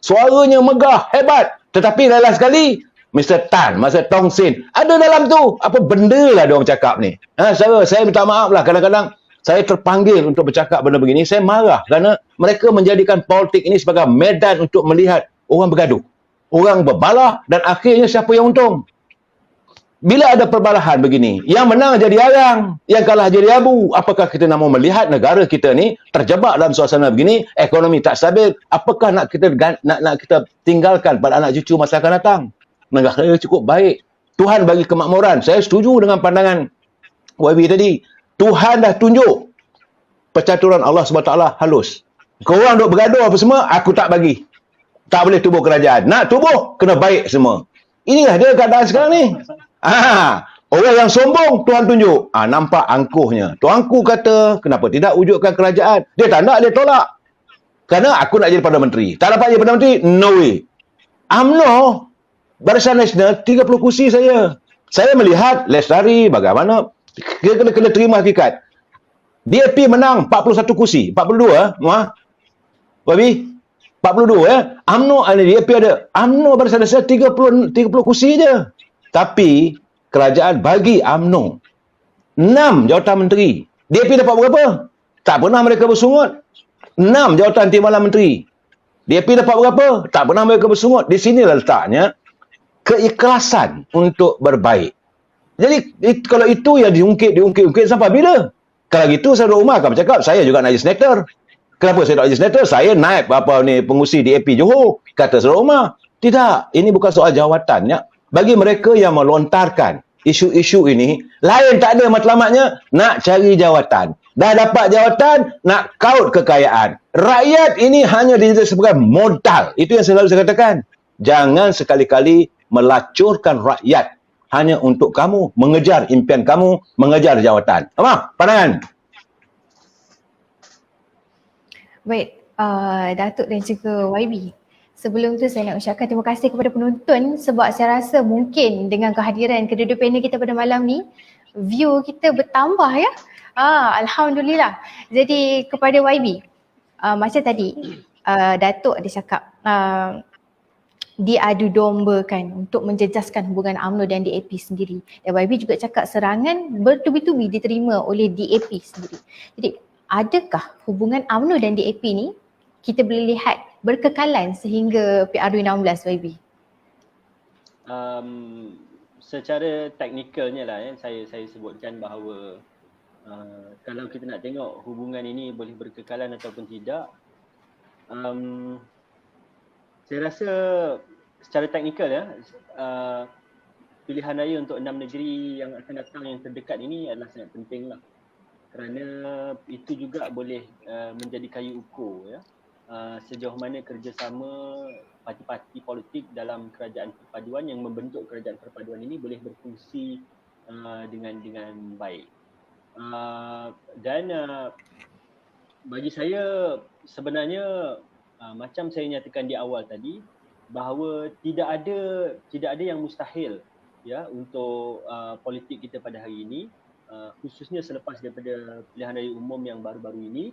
Suaranya megah, hebat. Tetapi lain sekali, Mr. Tan, Mr. Tong Sin, ada dalam tu. Apa benda lah diorang cakap ni? Saya minta maaf lah, kadang-kadang saya terpanggil untuk bercakap benda begini, saya marah kerana mereka menjadikan politik ini sebagai medan untuk melihat orang bergaduh. Orang berbalah dan akhirnya siapa yang untung? Bila ada perbalahan begini, yang menang jadi arang, yang kalah jadi abu. Apakah kita nak mau melihat negara kita ni terjebak dalam suasana begini, ekonomi tak stabil? Apakah nak kita tinggalkan pada anak cucu masa akan datang? Negara cukup baik. Tuhan bagi kemakmuran. Saya setuju dengan pandangan YB tadi. Tuhan dah tunjuk percaturan Allah SWT halus. Korang duk bergaduh apa semua, aku tak bagi. Tak boleh tubuh kerajaan. Nak tubuh, kena baik semua. Inilah dia keadaan sekarang ni. Orang yang sombong, Tuhan tunjuk. Nampak angkuhnya. Tuanku kata, kenapa tidak wujudkan kerajaan? Dia tak nak, dia tolak. Kerana aku nak jadi Perdana Menteri. Tak dapat jadi Perdana Menteri? No way. UMNO, Barisan Nasional, 30 kursi saya. Saya melihat Lestari bagaimana, kena terima hakikat. DAP menang 41 kursi. 42, Wabi? 42 UMNO ada, DAP ada. UMNO Barisan Nasional 30 kursi je. Tapi kerajaan bagi UMNO 6 jawatan menteri. DAP dapat berapa? Tak pernah mereka bersungut. 6 jawatan timbalan menteri. DAP dapat berapa? Tak pernah mereka bersungut. Di sinilah letaknya keikhlasan untuk berbaik. Jadi kalau itu yang diungkit sampai bila? Kalau gitu saya duduk rumah akan bercakap, saya juga nak jadi senator. Kenapa saya nak jadi senator? Saya naik pengurusi DAP Johor. Kata saudara rumah. Tidak, ini bukan soal jawatannya. Bagi mereka yang melontarkan isu-isu ini, lain tak ada matlamatnya, nak cari jawatan. Dah dapat jawatan, nak kaut kekayaan. Rakyat ini hanya dijadikan sebagai modal. Itu yang selalu saya katakan. Jangan sekali-kali melacurkan rakyat hanya untuk kamu, mengejar impian kamu, mengejar jawatan. Apa? Pandangan? Baik, Datuk dan juga YB. Sebelum tu saya nak ucapkan terima kasih kepada penonton sebab saya rasa mungkin dengan kehadiran kedua-dua panel kita pada malam ni, view kita bertambah ya. Alhamdulillah. Jadi kepada YB, macam tadi Datuk ada cakap diadu dombakan untuk menjejaskan hubungan UMNO dan DAP sendiri. Dan YB juga cakap serangan bertubi-tubi diterima oleh DAP sendiri. Jadi adakah hubungan UMNO dan DAP ni kita boleh lihat berkekalan sehingga PRU 16 YB? Secara teknikalnya lah saya sebutkan bahawa kalau kita nak tengok hubungan ini boleh berkekalan ataupun tidak, saya rasa secara teknikal pilihan raya untuk 6 negeri yang akan datang yang terdekat ini adalah sangat penting lah. Kerana itu juga boleh menjadi kayu ukur sejauh mana kerjasama parti-parti politik dalam kerajaan perpaduan yang membentuk kerajaan perpaduan ini boleh berfungsi dengan baik. Dan bagi saya sebenarnya macam saya nyatakan di awal tadi, bahawa tidak ada yang mustahil ya untuk politik kita pada hari ini, khususnya selepas daripada pilihan raya umum yang baru-baru ini,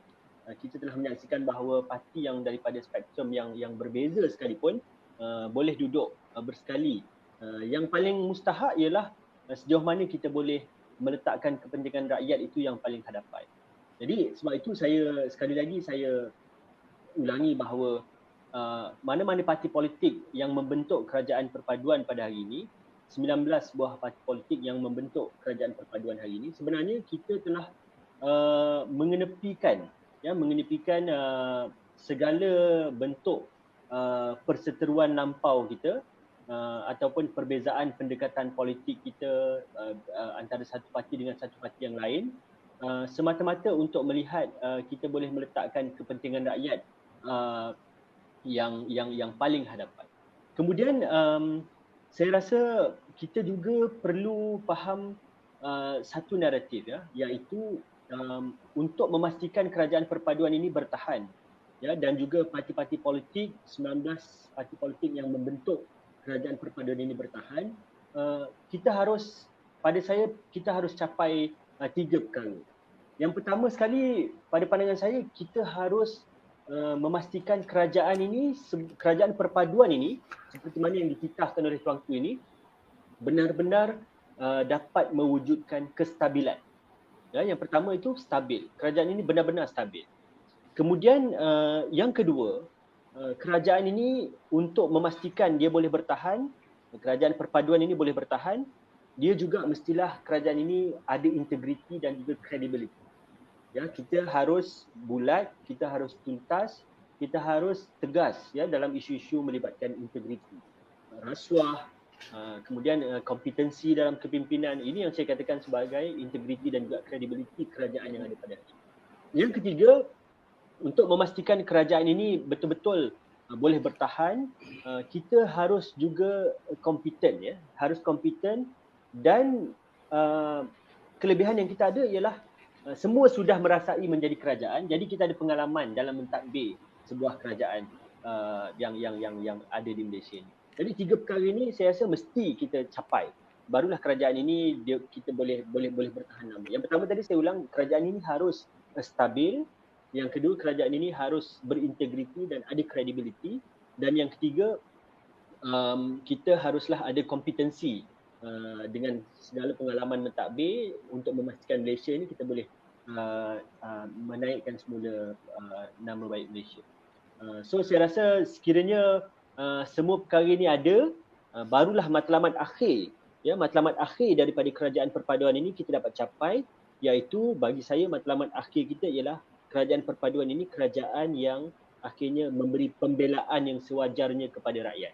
kita telah menyaksikan bahawa parti yang daripada spektrum yang berbeza sekalipun boleh duduk bersekali. Yang paling mustahak ialah sejauh mana kita boleh meletakkan kepentingan rakyat itu yang paling hadapan. Jadi sebab itu sekali lagi saya ulangi bahawa mana-mana parti politik yang membentuk kerajaan perpaduan pada hari ini, 19 buah parti politik yang membentuk kerajaan perpaduan hari ini, sebenarnya kita telah mengenepikan segala bentuk perseteruan lampau kita ataupun perbezaan pendekatan politik kita antara satu parti dengan satu parti yang lain, semata-mata untuk melihat kita boleh meletakkan kepentingan rakyat yang paling hadapan. Kemudian saya rasa kita juga perlu faham satu naratif, iaitu untuk memastikan kerajaan perpaduan ini bertahan, dan juga parti-parti politik, 19 parti politik yang membentuk kerajaan perpaduan ini bertahan, kita harus capai 3 perkara. Yang pertama sekali, pada pandangan saya, kita harus memastikan kerajaan perpaduan ini, seperti mana yang dititahkan oleh Tuanku ini, benar-benar dapat mewujudkan kestabilan. Yang pertama itu stabil. Kerajaan ini benar-benar stabil. Kemudian yang kedua, kerajaan ini untuk memastikan dia boleh bertahan, kerajaan perpaduan ini boleh bertahan, dia juga mestilah kerajaan ini ada integriti dan juga credibility. Kita harus bulat, kita harus tuntas, kita harus tegas dalam isu-isu melibatkan integriti, rasuah, kemudian kompetensi dalam kepimpinan. Ini yang saya katakan sebagai integriti dan juga credibility kerajaan yang ada pada hari ini. Yang ketiga, untuk memastikan kerajaan ini betul-betul boleh bertahan, kita harus juga kompeten, harus kompeten, dan kelebihan yang kita ada ialah semua sudah merasai menjadi kerajaan, jadi kita ada pengalaman dalam mentadbir sebuah kerajaan yang ada di Malaysia ini. Jadi 3 perkara ini saya rasa mesti kita capai. Barulah kerajaan ini kita boleh bertahan lama. Yang pertama tadi saya ulang, kerajaan ini harus stabil. Yang kedua, kerajaan ini harus berintegriti dan ada credibility. Dan yang ketiga, kita haruslah ada kompetensi dengan segala pengalaman mentadbir untuk memastikan Malaysia ini kita boleh menaikkan semula nama baik Malaysia. So saya rasa sekiranya semua perkara ini ada, barulah matlamat akhir daripada kerajaan perpaduan ini kita dapat capai, iaitu bagi saya matlamat akhir kita ialah kerajaan perpaduan ini kerajaan yang akhirnya memberi pembelaan yang sewajarnya kepada rakyat,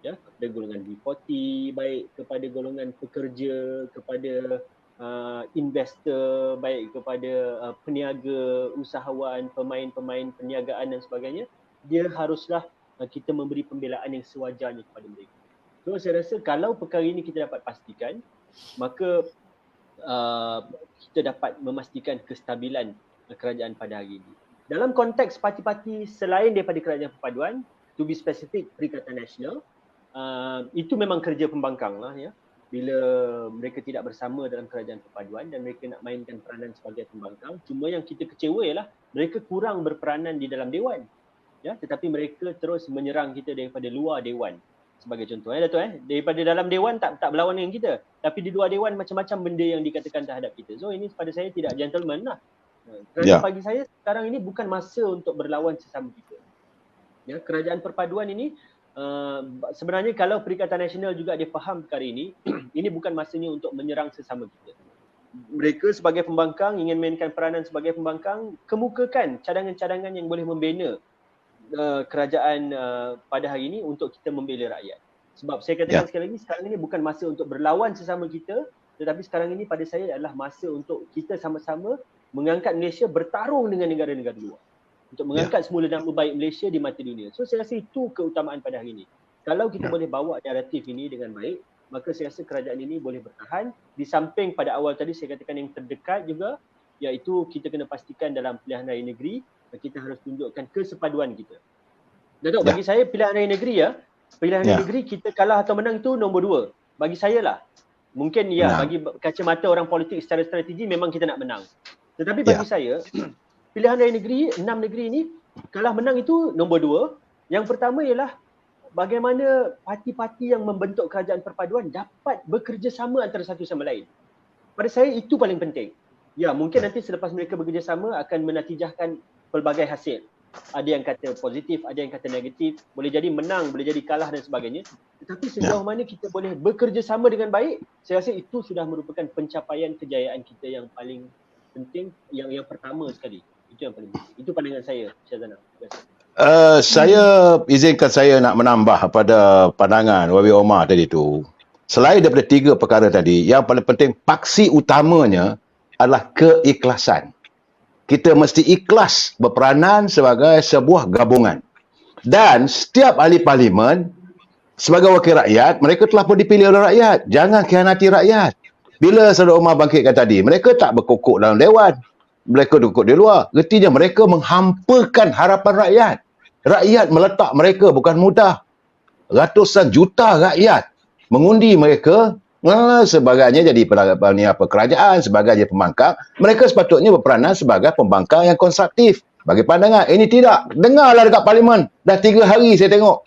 kepada golongan B40, baik kepada golongan pekerja, kepada investor, baik kepada peniaga, usahawan, pemain-pemain perniagaan dan sebagainya. Dia haruslah kita memberi pembelaan yang sewajarnya kepada mereka. So saya rasa kalau perkara ini kita dapat pastikan, maka kita dapat memastikan kestabilan kerajaan pada hari ini. Dalam konteks parti-parti selain daripada kerajaan perpaduan, to be specific, Perikatan Nasional, itu memang kerja pembangkang lah, bila mereka tidak bersama dalam kerajaan perpaduan dan mereka nak mainkan peranan sebagai pembangkang. Cuma yang kita kecewa ialah mereka kurang berperanan di dalam Dewan, tetapi mereka terus menyerang kita daripada luar Dewan. Sebagai contoh, Datuk, daripada dalam Dewan tak berlawan dengan kita, tapi di luar Dewan macam-macam benda yang dikatakan terhadap kita. So ini pada saya tidak gentleman lah. Kerana bagi saya sekarang ini bukan masa untuk berlawan sesama kita. Kerajaan perpaduan ini sebenarnya kalau Perikatan Nasional juga dia faham perkara ini, ini bukan masanya untuk menyerang sesama kita. Mereka sebagai pembangkang ingin mainkan peranan sebagai pembangkang, kemukakan cadangan-cadangan yang boleh membina kerajaan pada hari ini untuk kita membela rakyat. Sebab saya katakan sekali lagi, sekarang ini bukan masa untuk berlawan sesama kita, tetapi sekarang ini pada saya adalah masa untuk kita sama-sama mengangkat Malaysia bertarung dengan negara-negara luar, untuk mengangkat semula nama baik Malaysia di mata dunia. So saya rasa itu keutamaan pada hari ini. Kalau kita boleh bawa naratif ini dengan baik, maka saya rasa kerajaan ini boleh bertahan. Di samping pada awal tadi saya katakan yang terdekat juga, iaitu kita kena pastikan dalam pilihan raya negeri, kita harus tunjukkan kesepaduan kita. Datuk, bagi saya pilihan raya negeri pilihan raya negeri kita kalah atau menang itu nombor 2. bagi saya lah, mungkin ya Menang. bagi kacamata orang politik secara strategi memang kita nak menang. Tetapi bagi saya, pilihan raya negeri, 6 negeri ini, kalah menang itu nombor 2. Yang pertama ialah bagaimana parti-parti yang membentuk kerajaan perpaduan dapat bekerjasama antara satu sama lain. Pada saya itu paling penting. Ya, mungkin nanti selepas mereka bekerjasama akan menatijahkan pelbagai hasil. Ada yang kata positif, ada yang kata negatif, boleh jadi menang, boleh jadi kalah dan sebagainya. Tetapi sejauh mana kita boleh bekerjasama dengan baik, saya rasa itu sudah merupakan pencapaian kejayaan kita yang paling penting, yang pertama sekali. Itu yang paling penting. Itu pandangan saya, Syazana. Terima kasih. Saya izinkan saya nak menambah pada pandangan Wabi Omar tadi tu. Selain daripada 3 perkara tadi, yang paling penting paksi utamanya adalah keikhlasan. Kita mesti ikhlas berperanan sebagai sebuah gabungan. Dan setiap ahli parlimen sebagai wakil rakyat, mereka telah pun dipilih oleh rakyat. Jangan khianati rakyat. Bila Saudara Omar bangkitkan tadi, mereka tak berkokok dalam dewan. Mereka duduk di luar. Artinya mereka menghampakan harapan rakyat. Rakyat meletak mereka bukan mudah. Ratusan juta rakyat mengundi mereka sebagainya jadi kerajaan, sebagai pembangkang. Mereka sepatutnya berperanan sebagai pembangkang yang konstruktif. Bagi pandangan, ini tidak. Dengarlah dekat parlimen. Dah 3 hari saya tengok.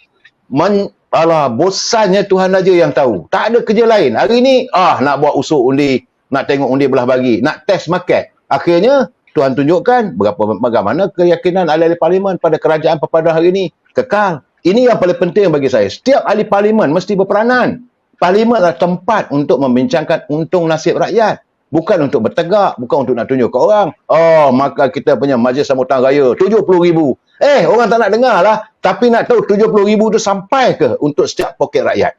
Alah, bosannya Tuhan aja yang tahu. Tak ada kerja lain. Hari ni, nak buat usuk undi. Nak tengok undi belah bagi. Nak test market. Akhirnya, Tuhan tunjukkan bagaimana keyakinan ahli-ahli parlimen pada kerajaan perpaduan hari ini. Kekal. Ini yang paling penting bagi saya. Setiap ahli parlimen mesti berperanan. Parlimen adalah tempat untuk membincangkan untung nasib rakyat. Bukan untuk bertegak, bukan untuk nak tunjuk ke orang. Maka kita punya majlis sambutan raya 70,000. Orang tak nak dengar lah. Tapi nak tahu 70,000 tu sampai ke untuk setiap poket rakyat.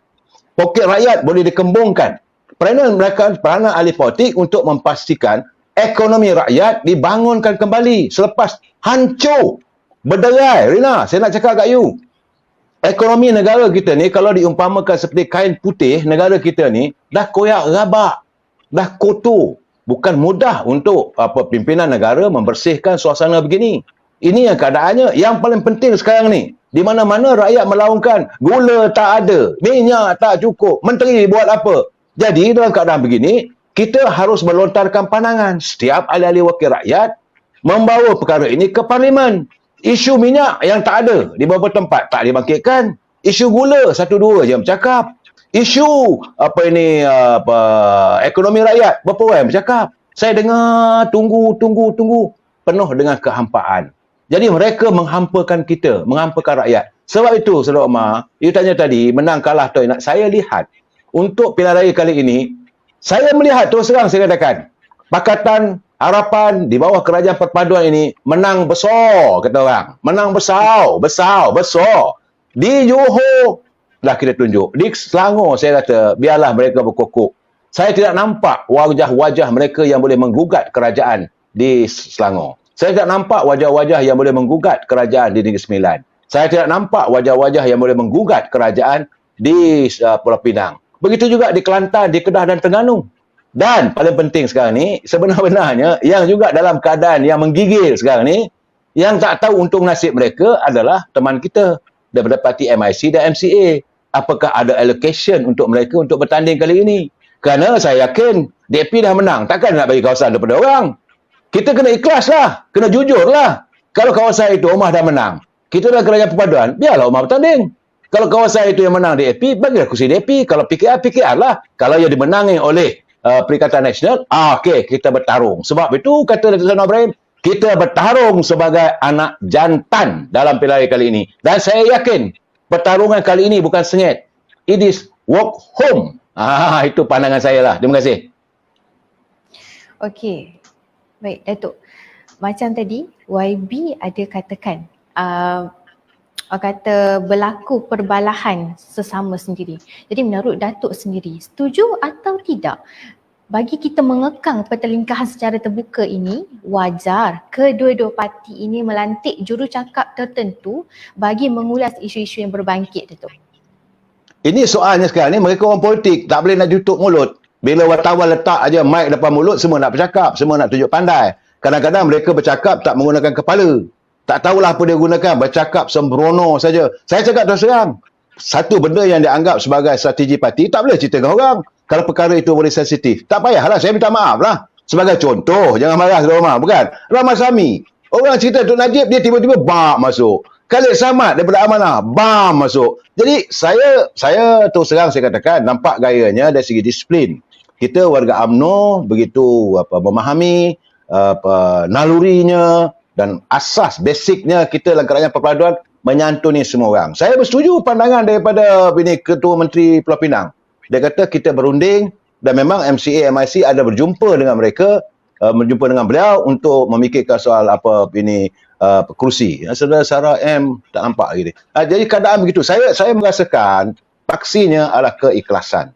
Poket rakyat boleh dikembangkan. Peranan ahli politik untuk memastikan ekonomi rakyat dibangunkan kembali selepas hancur, berderai. Rina, saya nak cakap kat you. Ekonomi negara kita ni kalau diumpamakan seperti kain putih, negara kita ni dah koyak rabak, dah kotor. Bukan mudah untuk pimpinan negara membersihkan suasana begini. Ini yang keadaannya. Yang paling penting sekarang ni, di mana-mana rakyat melaungkan gula tak ada, minyak tak cukup, menteri buat apa. Jadi dalam keadaan begini, kita harus melontarkan pandangan. Setiap ahli-ahli wakil rakyat membawa perkara ini ke parlimen. Isu minyak yang tak ada di beberapa tempat tak dibangkitkan. Isu gula 1-2 je bercakap. Isu ekonomi rakyat berapa orang bercakap. Saya dengar tunggu penuh dengan kehampaan. Jadi mereka menghampakan kita, menghampakan rakyat. Sebab itu Saudara Omar, you tanya tadi menang kalah tu. Saya lihat untuk pilihan raya kali ini, saya melihat terus terang saya katakan Pakatan Harapan di bawah kerajaan perpaduan ini menang besar, kata orang. Menang besar. Di Johor dah kita tunjuk. Di Selangor saya kata biarlah mereka berkokok. Saya tidak nampak wajah-wajah mereka yang boleh menggugat kerajaan di Selangor. Saya tidak nampak wajah-wajah yang boleh menggugat kerajaan di Negeri Sembilan. Saya tidak nampak wajah-wajah yang boleh menggugat kerajaan di Pulau Pinang. Begitu juga di Kelantan, di Kedah dan Terengganu. Dan paling penting sekarang ni, sebenarnya yang juga dalam keadaan yang menggigil sekarang ni, yang tak tahu untung nasib mereka adalah teman kita daripada parti MIC dan MCA. Apakah ada allocation untuk mereka untuk bertanding kali ini? Kerana saya yakin DAP dah menang. Takkan nak bagi kawasan daripada orang. Kita kena ikhlas lah. Kena jujur lah. Kalau kawasan itu Omar dah menang, kita dah kerajaan perpaduan, biarlah Omar bertanding. Kalau kawasan itu yang menang DAP, bagilah kursi DAP. Kalau PKR lah. Kalau yang dimenangi oleh Perikatan Nasional, okey, kita bertarung. Sebab itu, kata Datuk Seri Anwar Ibrahim, kita bertarung sebagai anak jantan dalam pilihan kali ini. Dan saya yakin, pertarungan kali ini bukan sengit. It is walk home. Itu pandangan saya lah. Terima kasih. Okey. Baik, Datuk. Macam tadi, YB ada katakan, kata berlaku perbalahan sesama sendiri. Jadi menurut Datuk sendiri, setuju atau tidak? Bagi kita mengekang pertelingkahan secara terbuka ini, wajar kedua-dua parti ini melantik jurucakap tertentu bagi mengulas isu-isu yang berbangkit, Datuk. Ini soalnya sekarang ni, mereka orang politik tak boleh nak tutup mulut. Bila wartawan letak aja mic depan mulut, semua nak bercakap, semua nak tunjuk pandai. Kadang-kadang mereka bercakap tak menggunakan kepala. Tak tahulah apa dia gunakan, bercakap sembrono saja. Saya cakap terus terang, satu benda yang dianggap sebagai strategi parti, tak boleh cerita dengan orang. Kalau perkara itu boleh sensitif, tak payahlah, saya minta maaf lah. Sebagai contoh, jangan marah tuan rumah, bukan? Rahmat Sami, orang cerita Tok Najib, dia tiba-tiba bam masuk. Khalid Samad daripada Amanah, bam masuk. Jadi saya terus terang saya katakan, nampak gayanya dari segi disiplin. Kita warga UMNO begitu memahami nalurinya dan asas basicnya kita dalam kerajaan perpaduan menyantuni semua orang. Saya bersetuju pandangan daripada Ketua Menteri Pulau Pinang. Dia kata kita berunding dan memang MCA, MIC ada berjumpa dengan mereka, berjumpa dengan beliau untuk memikirkan soal kerusi. Saudara Sarah M tak nampak lagi. Jadi keadaan begitu. Saya merasakan paksinya adalah keikhlasan.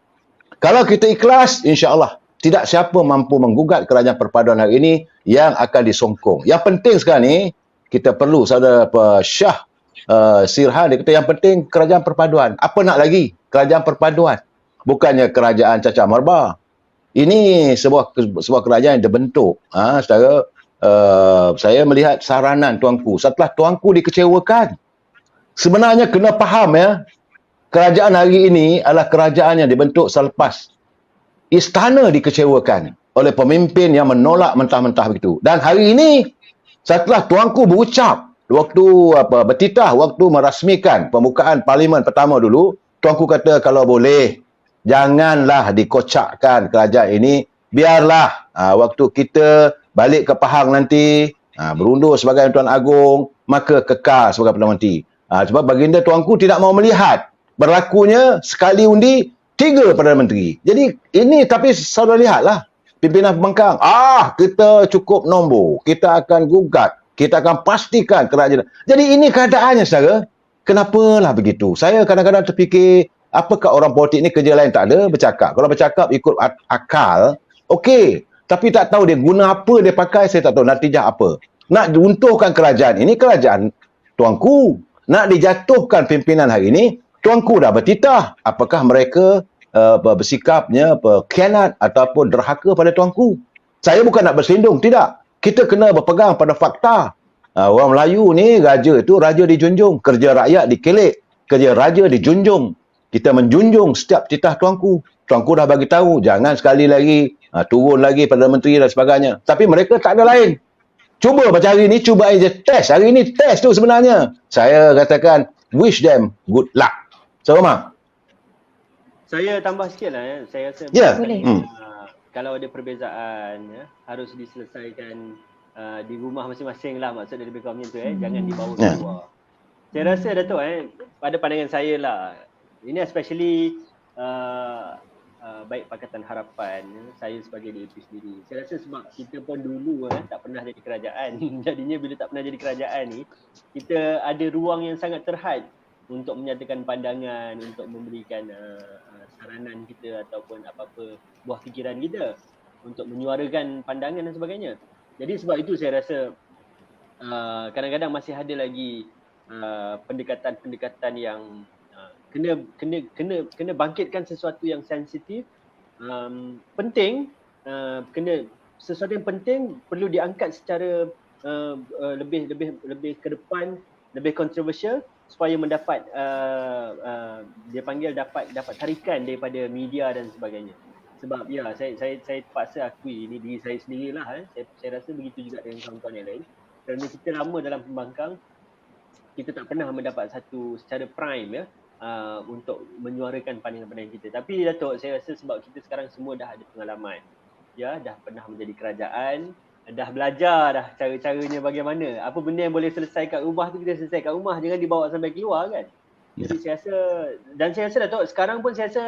Kalau kita ikhlas, insya-Allah tidak siapa mampu menggugat kerajaan perpaduan hari ini yang akan disongkong. Yang penting sekarang ni kita perlu saudara Syah Sirhan, dia kata yang penting kerajaan perpaduan. Apa nak lagi? Kerajaan perpaduan. Bukannya kerajaan cacah marba. Ini sebuah kerajaan yang dibentuk. Secara saya melihat saranan tuanku. Setelah tuanku dikecewakan, sebenarnya kena faham ya, kerajaan hari ini adalah kerajaan yang dibentuk selepas istana dikecewakan oleh pemimpin yang menolak mentah-mentah begitu. Dan hari ini, setelah tuanku berucap, waktu bertitah, waktu merasmikan pembukaan parlimen pertama dulu, tuanku kata kalau boleh, janganlah dikocakkan kerajaan ini. Biarlah waktu kita balik ke Pahang nanti, berundur sebagai Tuan Agong, maka kekal sebagai Perdana Menteri. Sebab baginda tuanku tidak mau melihat berlakunya sekali undi 3 Perdana Menteri. Jadi ini, tapi saudara lihatlah pimpinan pembangkang. Kita cukup nombor. Kita akan gugat. Kita akan pastikan kerajaan. Jadi ini keadaannya saudara. Kenapalah begitu? Saya kadang-kadang terfikir, apakah orang politik ni kerja lain tak ada? Bercakap. Kalau bercakap ikut akal, okey. Tapi tak tahu dia guna apa dia pakai, saya tak tahu natijah apa. Nak diuntuhkan kerajaan ini, kerajaan tuanku. Nak dijatuhkan pimpinan hari ini, tuanku dah bertitah. Apakah mereka bersikapnya khianat ataupun derhaka pada tuanku? Saya bukan nak bersindung, tidak. Kita kena berpegang pada fakta. Orang Melayu ni, raja itu raja dijunjung. Kerja rakyat dikelek. Kerja raja dijunjung. Kita menjunjung setiap titah tuanku. Tuanku dah bagi tahu, jangan sekali lagi turun lagi Perdana Menteri dan sebagainya. Tapi mereka tak ada lain. Cuba macam hari ni, cuba aja test. Hari ni test tu sebenarnya. Saya katakan, wish them good luck. So, Mak? Saya tambah sikit lah ya. Saya rasa Boleh. Kalau ada perbezaan harus diselesaikan di rumah masing-masing lah, maksud dia lebih kurang macam tu jangan dibawa keluar. Saya rasa Datuk pada pandangan saya lah, ini especially baik Pakatan Harapan, saya sebagai DAP sendiri. Saya rasa sebab kita pun dulu tak pernah jadi kerajaan. Jadinya bila tak pernah jadi kerajaan ni, kita ada ruang yang sangat terhad untuk menyatakan pandangan, untuk memberikan saranan kita ataupun apa-apa buah fikiran kita, untuk menyuarakan pandangan dan sebagainya. Jadi sebab itu saya rasa kadang-kadang masih ada lagi pendekatan-pendekatan yang kena bangkitkan sesuatu yang sensitif, penting, sesuatu yang penting perlu diangkat secara lebih ke depan, lebih kontroversial, supaya mendapat dia panggil dapat tarikan daripada media dan sebagainya. Sebab ya, saya terpaksa akui, ini diri saya sendirilah, saya rasa begitu juga dengan kawan-kawan yang lain. Kerana kita lama dalam pembangkang, kita tak pernah mendapat satu secara prime untuk menyuarakan pandangan-pandangan kita. Tapi Datuk, saya rasa sebab kita sekarang semua dah ada pengalaman, dah pernah menjadi kerajaan, dah belajar dah cara-caranya bagaimana. Apa benda yang boleh selesai kat rumah tu kita selesai kat rumah, jangan dibawa sampai keluar kan. Jadi saya rasa, dan saya rasa Datuk sekarang pun saya rasa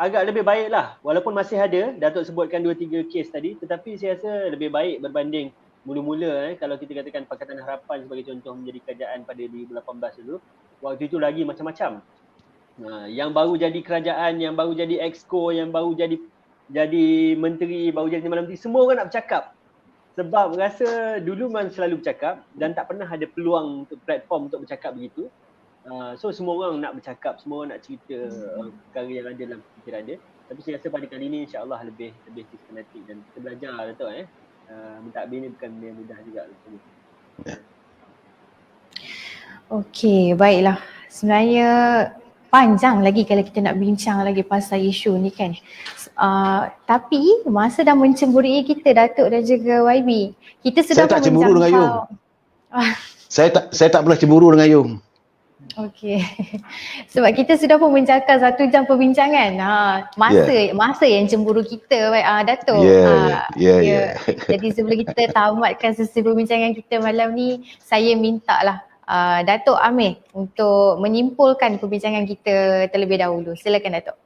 agak lebih baik lah. Walaupun masih ada, Datuk sebutkan 2-3 kes tadi, tetapi saya rasa lebih baik berbanding mula-mula kalau kita katakan Pakatan Harapan sebagai contoh menjadi kerajaan pada 2018 dulu. Waktu itu lagi macam-macam. Yang baru jadi kerajaan, yang baru jadi exco, yang baru jadi menteri, baru jadi malam menteri, semua orang nak bercakap. Sebab rasa dulu memang selalu bercakap dan tak pernah ada peluang untuk platform untuk bercakap begitu. So semua orang nak bercakap, semua orang nak cerita perkara yang ada dalam fikiran dia. Tapi saya rasa pada kali ini insya-Allah lebih sistematik dan kita belajar Datuk mentadbir ni bukan benda yang mudah juga. Okey, baiklah. Sebenarnya panjang lagi kalau kita nak bincang lagi pasal isu ni kan. Tapi masa dah mencemburui kita, Datuk dan juga YB. Kita sudah Saya tak pun cemburu dengan you. menjangkau. Saya tak pernah cemburu dengan you. Okey. Sebab kita sudah pun menjangkau 1 jam perbincangan. Masa yang cemburu kita, Datuk. Yeah. Jadi sebelum kita tamatkan sesi perbincangan kita malam ni, saya minta lah Datuk Amir untuk menyimpulkan perbincangan kita terlebih dahulu. Silakan Datuk.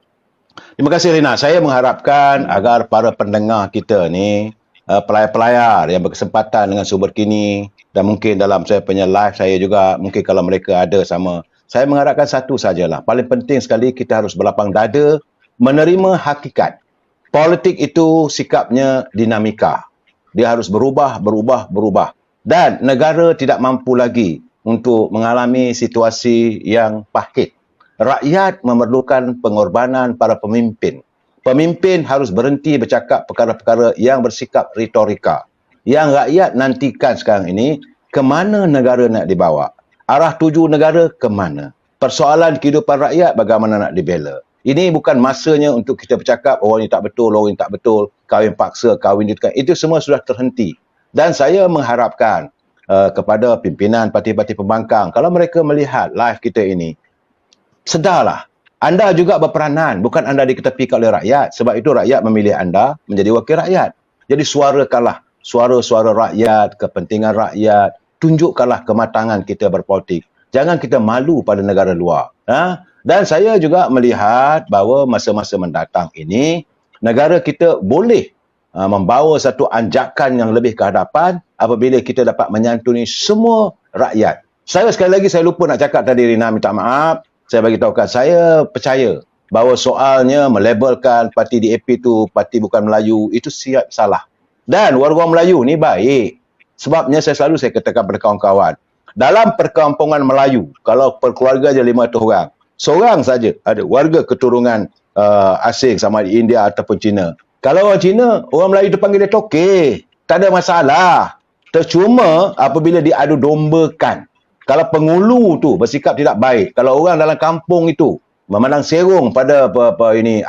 Terima kasih Rina. Saya mengharapkan agar para pendengar kita ni, pelayar-pelayar yang berkesempatan dengan sumber kini dan mungkin dalam saya punya live saya juga, mungkin kalau mereka ada sama, saya mengharapkan satu sajalah. Paling penting sekali kita harus berlapang dada menerima hakikat. Politik itu sikapnya dinamika. Dia harus berubah. Dan negara tidak mampu lagi untuk mengalami situasi yang pahit. Rakyat memerlukan pengorbanan para pemimpin. Pemimpin harus berhenti bercakap perkara-perkara yang bersikap retorika. Yang rakyat nantikan sekarang ini, ke mana negara nak dibawa? Arah tuju negara ke mana? Persoalan kehidupan rakyat bagaimana nak dibela? Ini bukan masanya untuk kita bercakap, orang ini tak betul, orang ini tak betul, kahwin paksa, kahwin ditekan. Itu semua sudah terhenti. Dan saya mengharapkan kepada pimpinan parti-parti pembangkang, kalau mereka melihat live kita ini, sedarlah, anda juga berperanan, bukan anda diketepikan oleh rakyat. Sebab itu rakyat memilih anda menjadi wakil rakyat. Jadi suarakanlah suara-suara rakyat, kepentingan rakyat, tunjukkanlah kematangan kita berpolitik. Jangan kita malu pada negara luar. Dan saya juga melihat bahawa masa-masa mendatang ini, negara kita boleh membawa satu anjakan yang lebih ke hadapan apabila kita dapat menyantuni semua rakyat. Saya sekali lagi, saya lupa nak cakap tadi Rina, minta maaf. Saya bagi tahukan, saya percaya bahawa soalnya melabelkan parti DAP itu parti bukan Melayu, itu siap salah. Dan warga Melayu ni baik. Sebabnya saya katakan pada kawan-kawan, dalam perkampungan Melayu, kalau perkeluarga je 500 orang, seorang saja ada warga keturunan asing sama di India ataupun Cina. Kalau orang Cina, orang Melayu tu panggil dia toke. Tak ada masalah. Tercuma apabila diadu dombakan. Kalau pengulu tu bersikap tidak baik, kalau orang dalam kampung itu memandang serong pada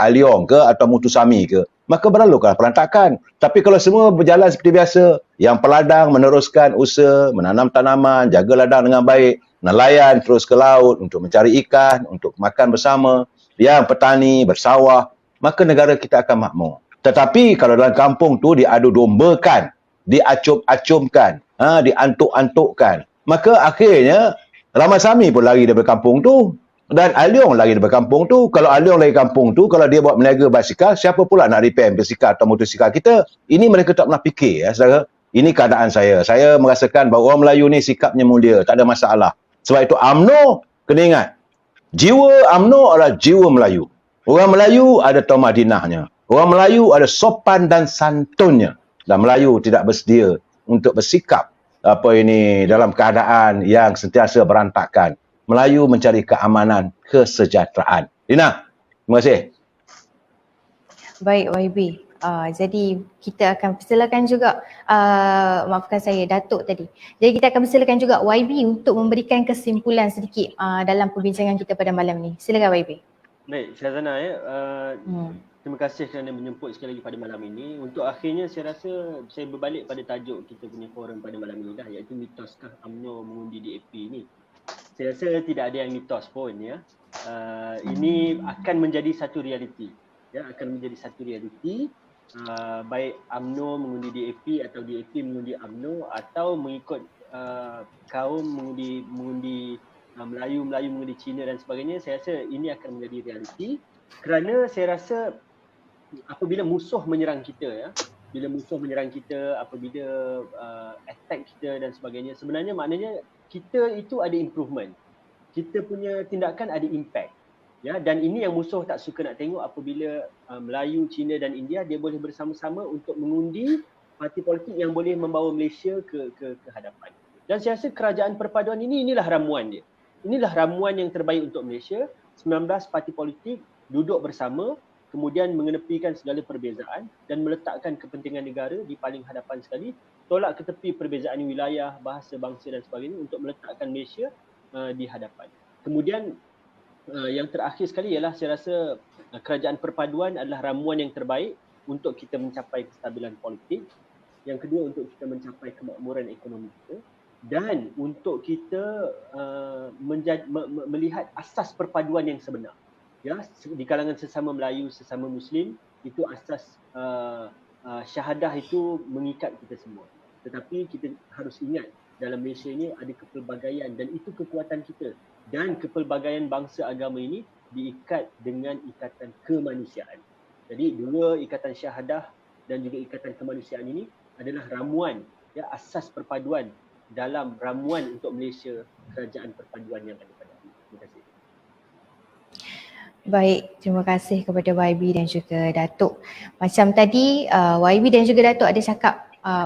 Aliong ke atau Mutusami ke, maka berlalukan perantakan. Tapi kalau semua berjalan seperti biasa, yang peladang meneruskan usaha, menanam tanaman, jaga ladang dengan baik, nelayan terus ke laut untuk mencari ikan, untuk makan bersama, yang petani bersawah, maka negara kita akan makmur. Tetapi kalau dalam kampung tu diadu dombakan, diacum-acumkan, diantuk-antukkan, maka akhirnya Ramasamy pun lari daripada kampung tu dan Aliong lari daripada kampung tu. Kalau Aliong lari kampung tu, kalau dia buat meniaga basikal, siapa pula nak repair basikal atau motosikal kita? Ini mereka tak pernah fikir, saudara. Ini keadaan saya. Saya merasakan bahawa orang Melayu ni sikapnya mulia, tak ada masalah. Sebab itu UMNO, kena ingat, jiwa UMNO adalah jiwa Melayu. Orang Melayu ada tauh Madinahnya. Orang Melayu ada sopan dan santunnya. Dan Melayu tidak bersedia untuk bersikap dalam keadaan yang sentiasa berantakan. Melayu mencari keamanan, kesejahteraan. Lina, terima kasih. Baik YB. Jadi kita akan persilakan juga, maafkan saya Datuk tadi. Jadi kita akan persilakan juga YB untuk memberikan kesimpulan sedikit dalam perbincangan kita pada malam ni. Silakan YB. Baik, Syazana terima kasih kerana menjemput sekali lagi pada malam ini. Untuk akhirnya saya rasa saya berbalik pada tajuk kita punya forum pada malam ini dah, iaitu mitoskah UMNO mengundi DAP ni. Saya rasa tidak ada yang mitos pun ya. Ini akan menjadi satu realiti. Ya, akan menjadi satu realiti. Baik UMNO mengundi DAP atau DAP mengundi UMNO atau mengikut kaum mengundi Melayu mengundi Cina dan sebagainya. Saya rasa ini akan menjadi realiti kerana saya rasa apabila musuh menyerang kita ya, bila musuh menyerang kita, apabila attack kita dan sebagainya, sebenarnya maknanya kita itu ada improvement. Kita punya tindakan ada impact. Ya, dan ini yang musuh tak suka nak tengok apabila Melayu, Cina dan India dia boleh bersama-sama untuk mengundi parti politik yang boleh membawa Malaysia ke hadapan. Dan saya rasa kerajaan perpaduan inilah ramuan dia. Inilah ramuan yang terbaik untuk Malaysia. 19 parti politik duduk bersama, kemudian mengenepikan segala perbezaan dan meletakkan kepentingan negara di paling hadapan sekali, tolak ke tepi perbezaan wilayah, bahasa, bangsa dan sebagainya untuk meletakkan Malaysia di hadapan. Kemudian yang terakhir sekali ialah saya rasa kerajaan perpaduan adalah ramuan yang terbaik untuk kita mencapai kestabilan politik. Yang kedua, untuk kita mencapai kemakmuran ekonomi kita, dan untuk kita melihat asas perpaduan yang sebenar. Ya, di kalangan sesama Melayu, sesama Muslim, itu asas syahadah itu mengikat kita semua. Tetapi kita harus ingat, dalam Malaysia ini ada kepelbagaian dan itu kekuatan kita. Dan kepelbagaian bangsa agama ini diikat dengan ikatan kemanusiaan. Jadi dua ikatan syahadah dan juga ikatan kemanusiaan ini adalah ramuan, ya, asas perpaduan dalam ramuan untuk Malaysia, kerajaan perpaduan yang ada pada hari. Terima kasih. Baik, terima kasih kepada YB dan juga Datuk. Macam tadi YB dan juga Datuk ada cakap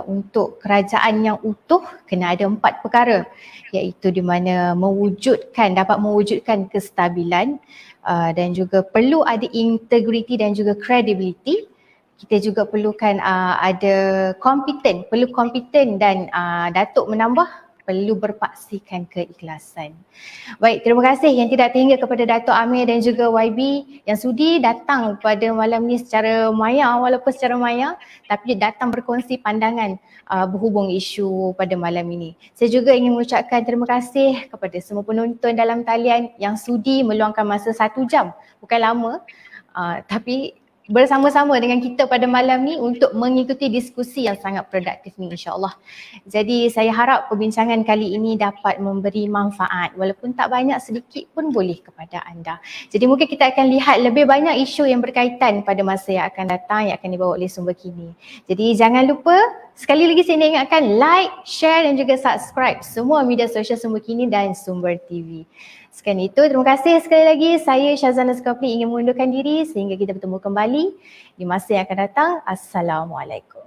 untuk kerajaan yang utuh kena ada 4 perkara, iaitu di mana dapat mewujudkan kestabilan dan juga perlu ada integriti dan juga credibility. Kita juga perlukan perlu kompeten dan Datuk menambah perlu berpaksikan keikhlasan. Baik, terima kasih yang tidak terhingga kepada Datuk Amir dan juga YB yang sudi datang pada malam ni secara maya, walaupun secara maya, tapi datang berkongsi pandangan berhubung isu pada malam ini. Saya juga ingin mengucapkan terima kasih kepada semua penonton dalam talian yang sudi meluangkan masa 1 jam, bukan lama, tapi bersama-sama dengan kita pada malam ni untuk mengikuti diskusi yang sangat produktif ni, insyaAllah. Jadi saya harap perbincangan kali ini dapat memberi manfaat, walaupun tak banyak, sedikit pun boleh kepada anda. Jadi mungkin kita akan lihat lebih banyak isu yang berkaitan pada masa yang akan datang yang akan dibawa oleh Sumber Kini. Jadi jangan lupa, sekali lagi saya nak ingatkan, like, share dan juga subscribe semua media sosial Sumber Kini dan Sumber TV. Sekian itu, terima kasih sekali lagi. Saya Syazana Skopli ingin mengundurkan diri sehingga kita bertemu kembali di masa yang akan datang. Assalamualaikum.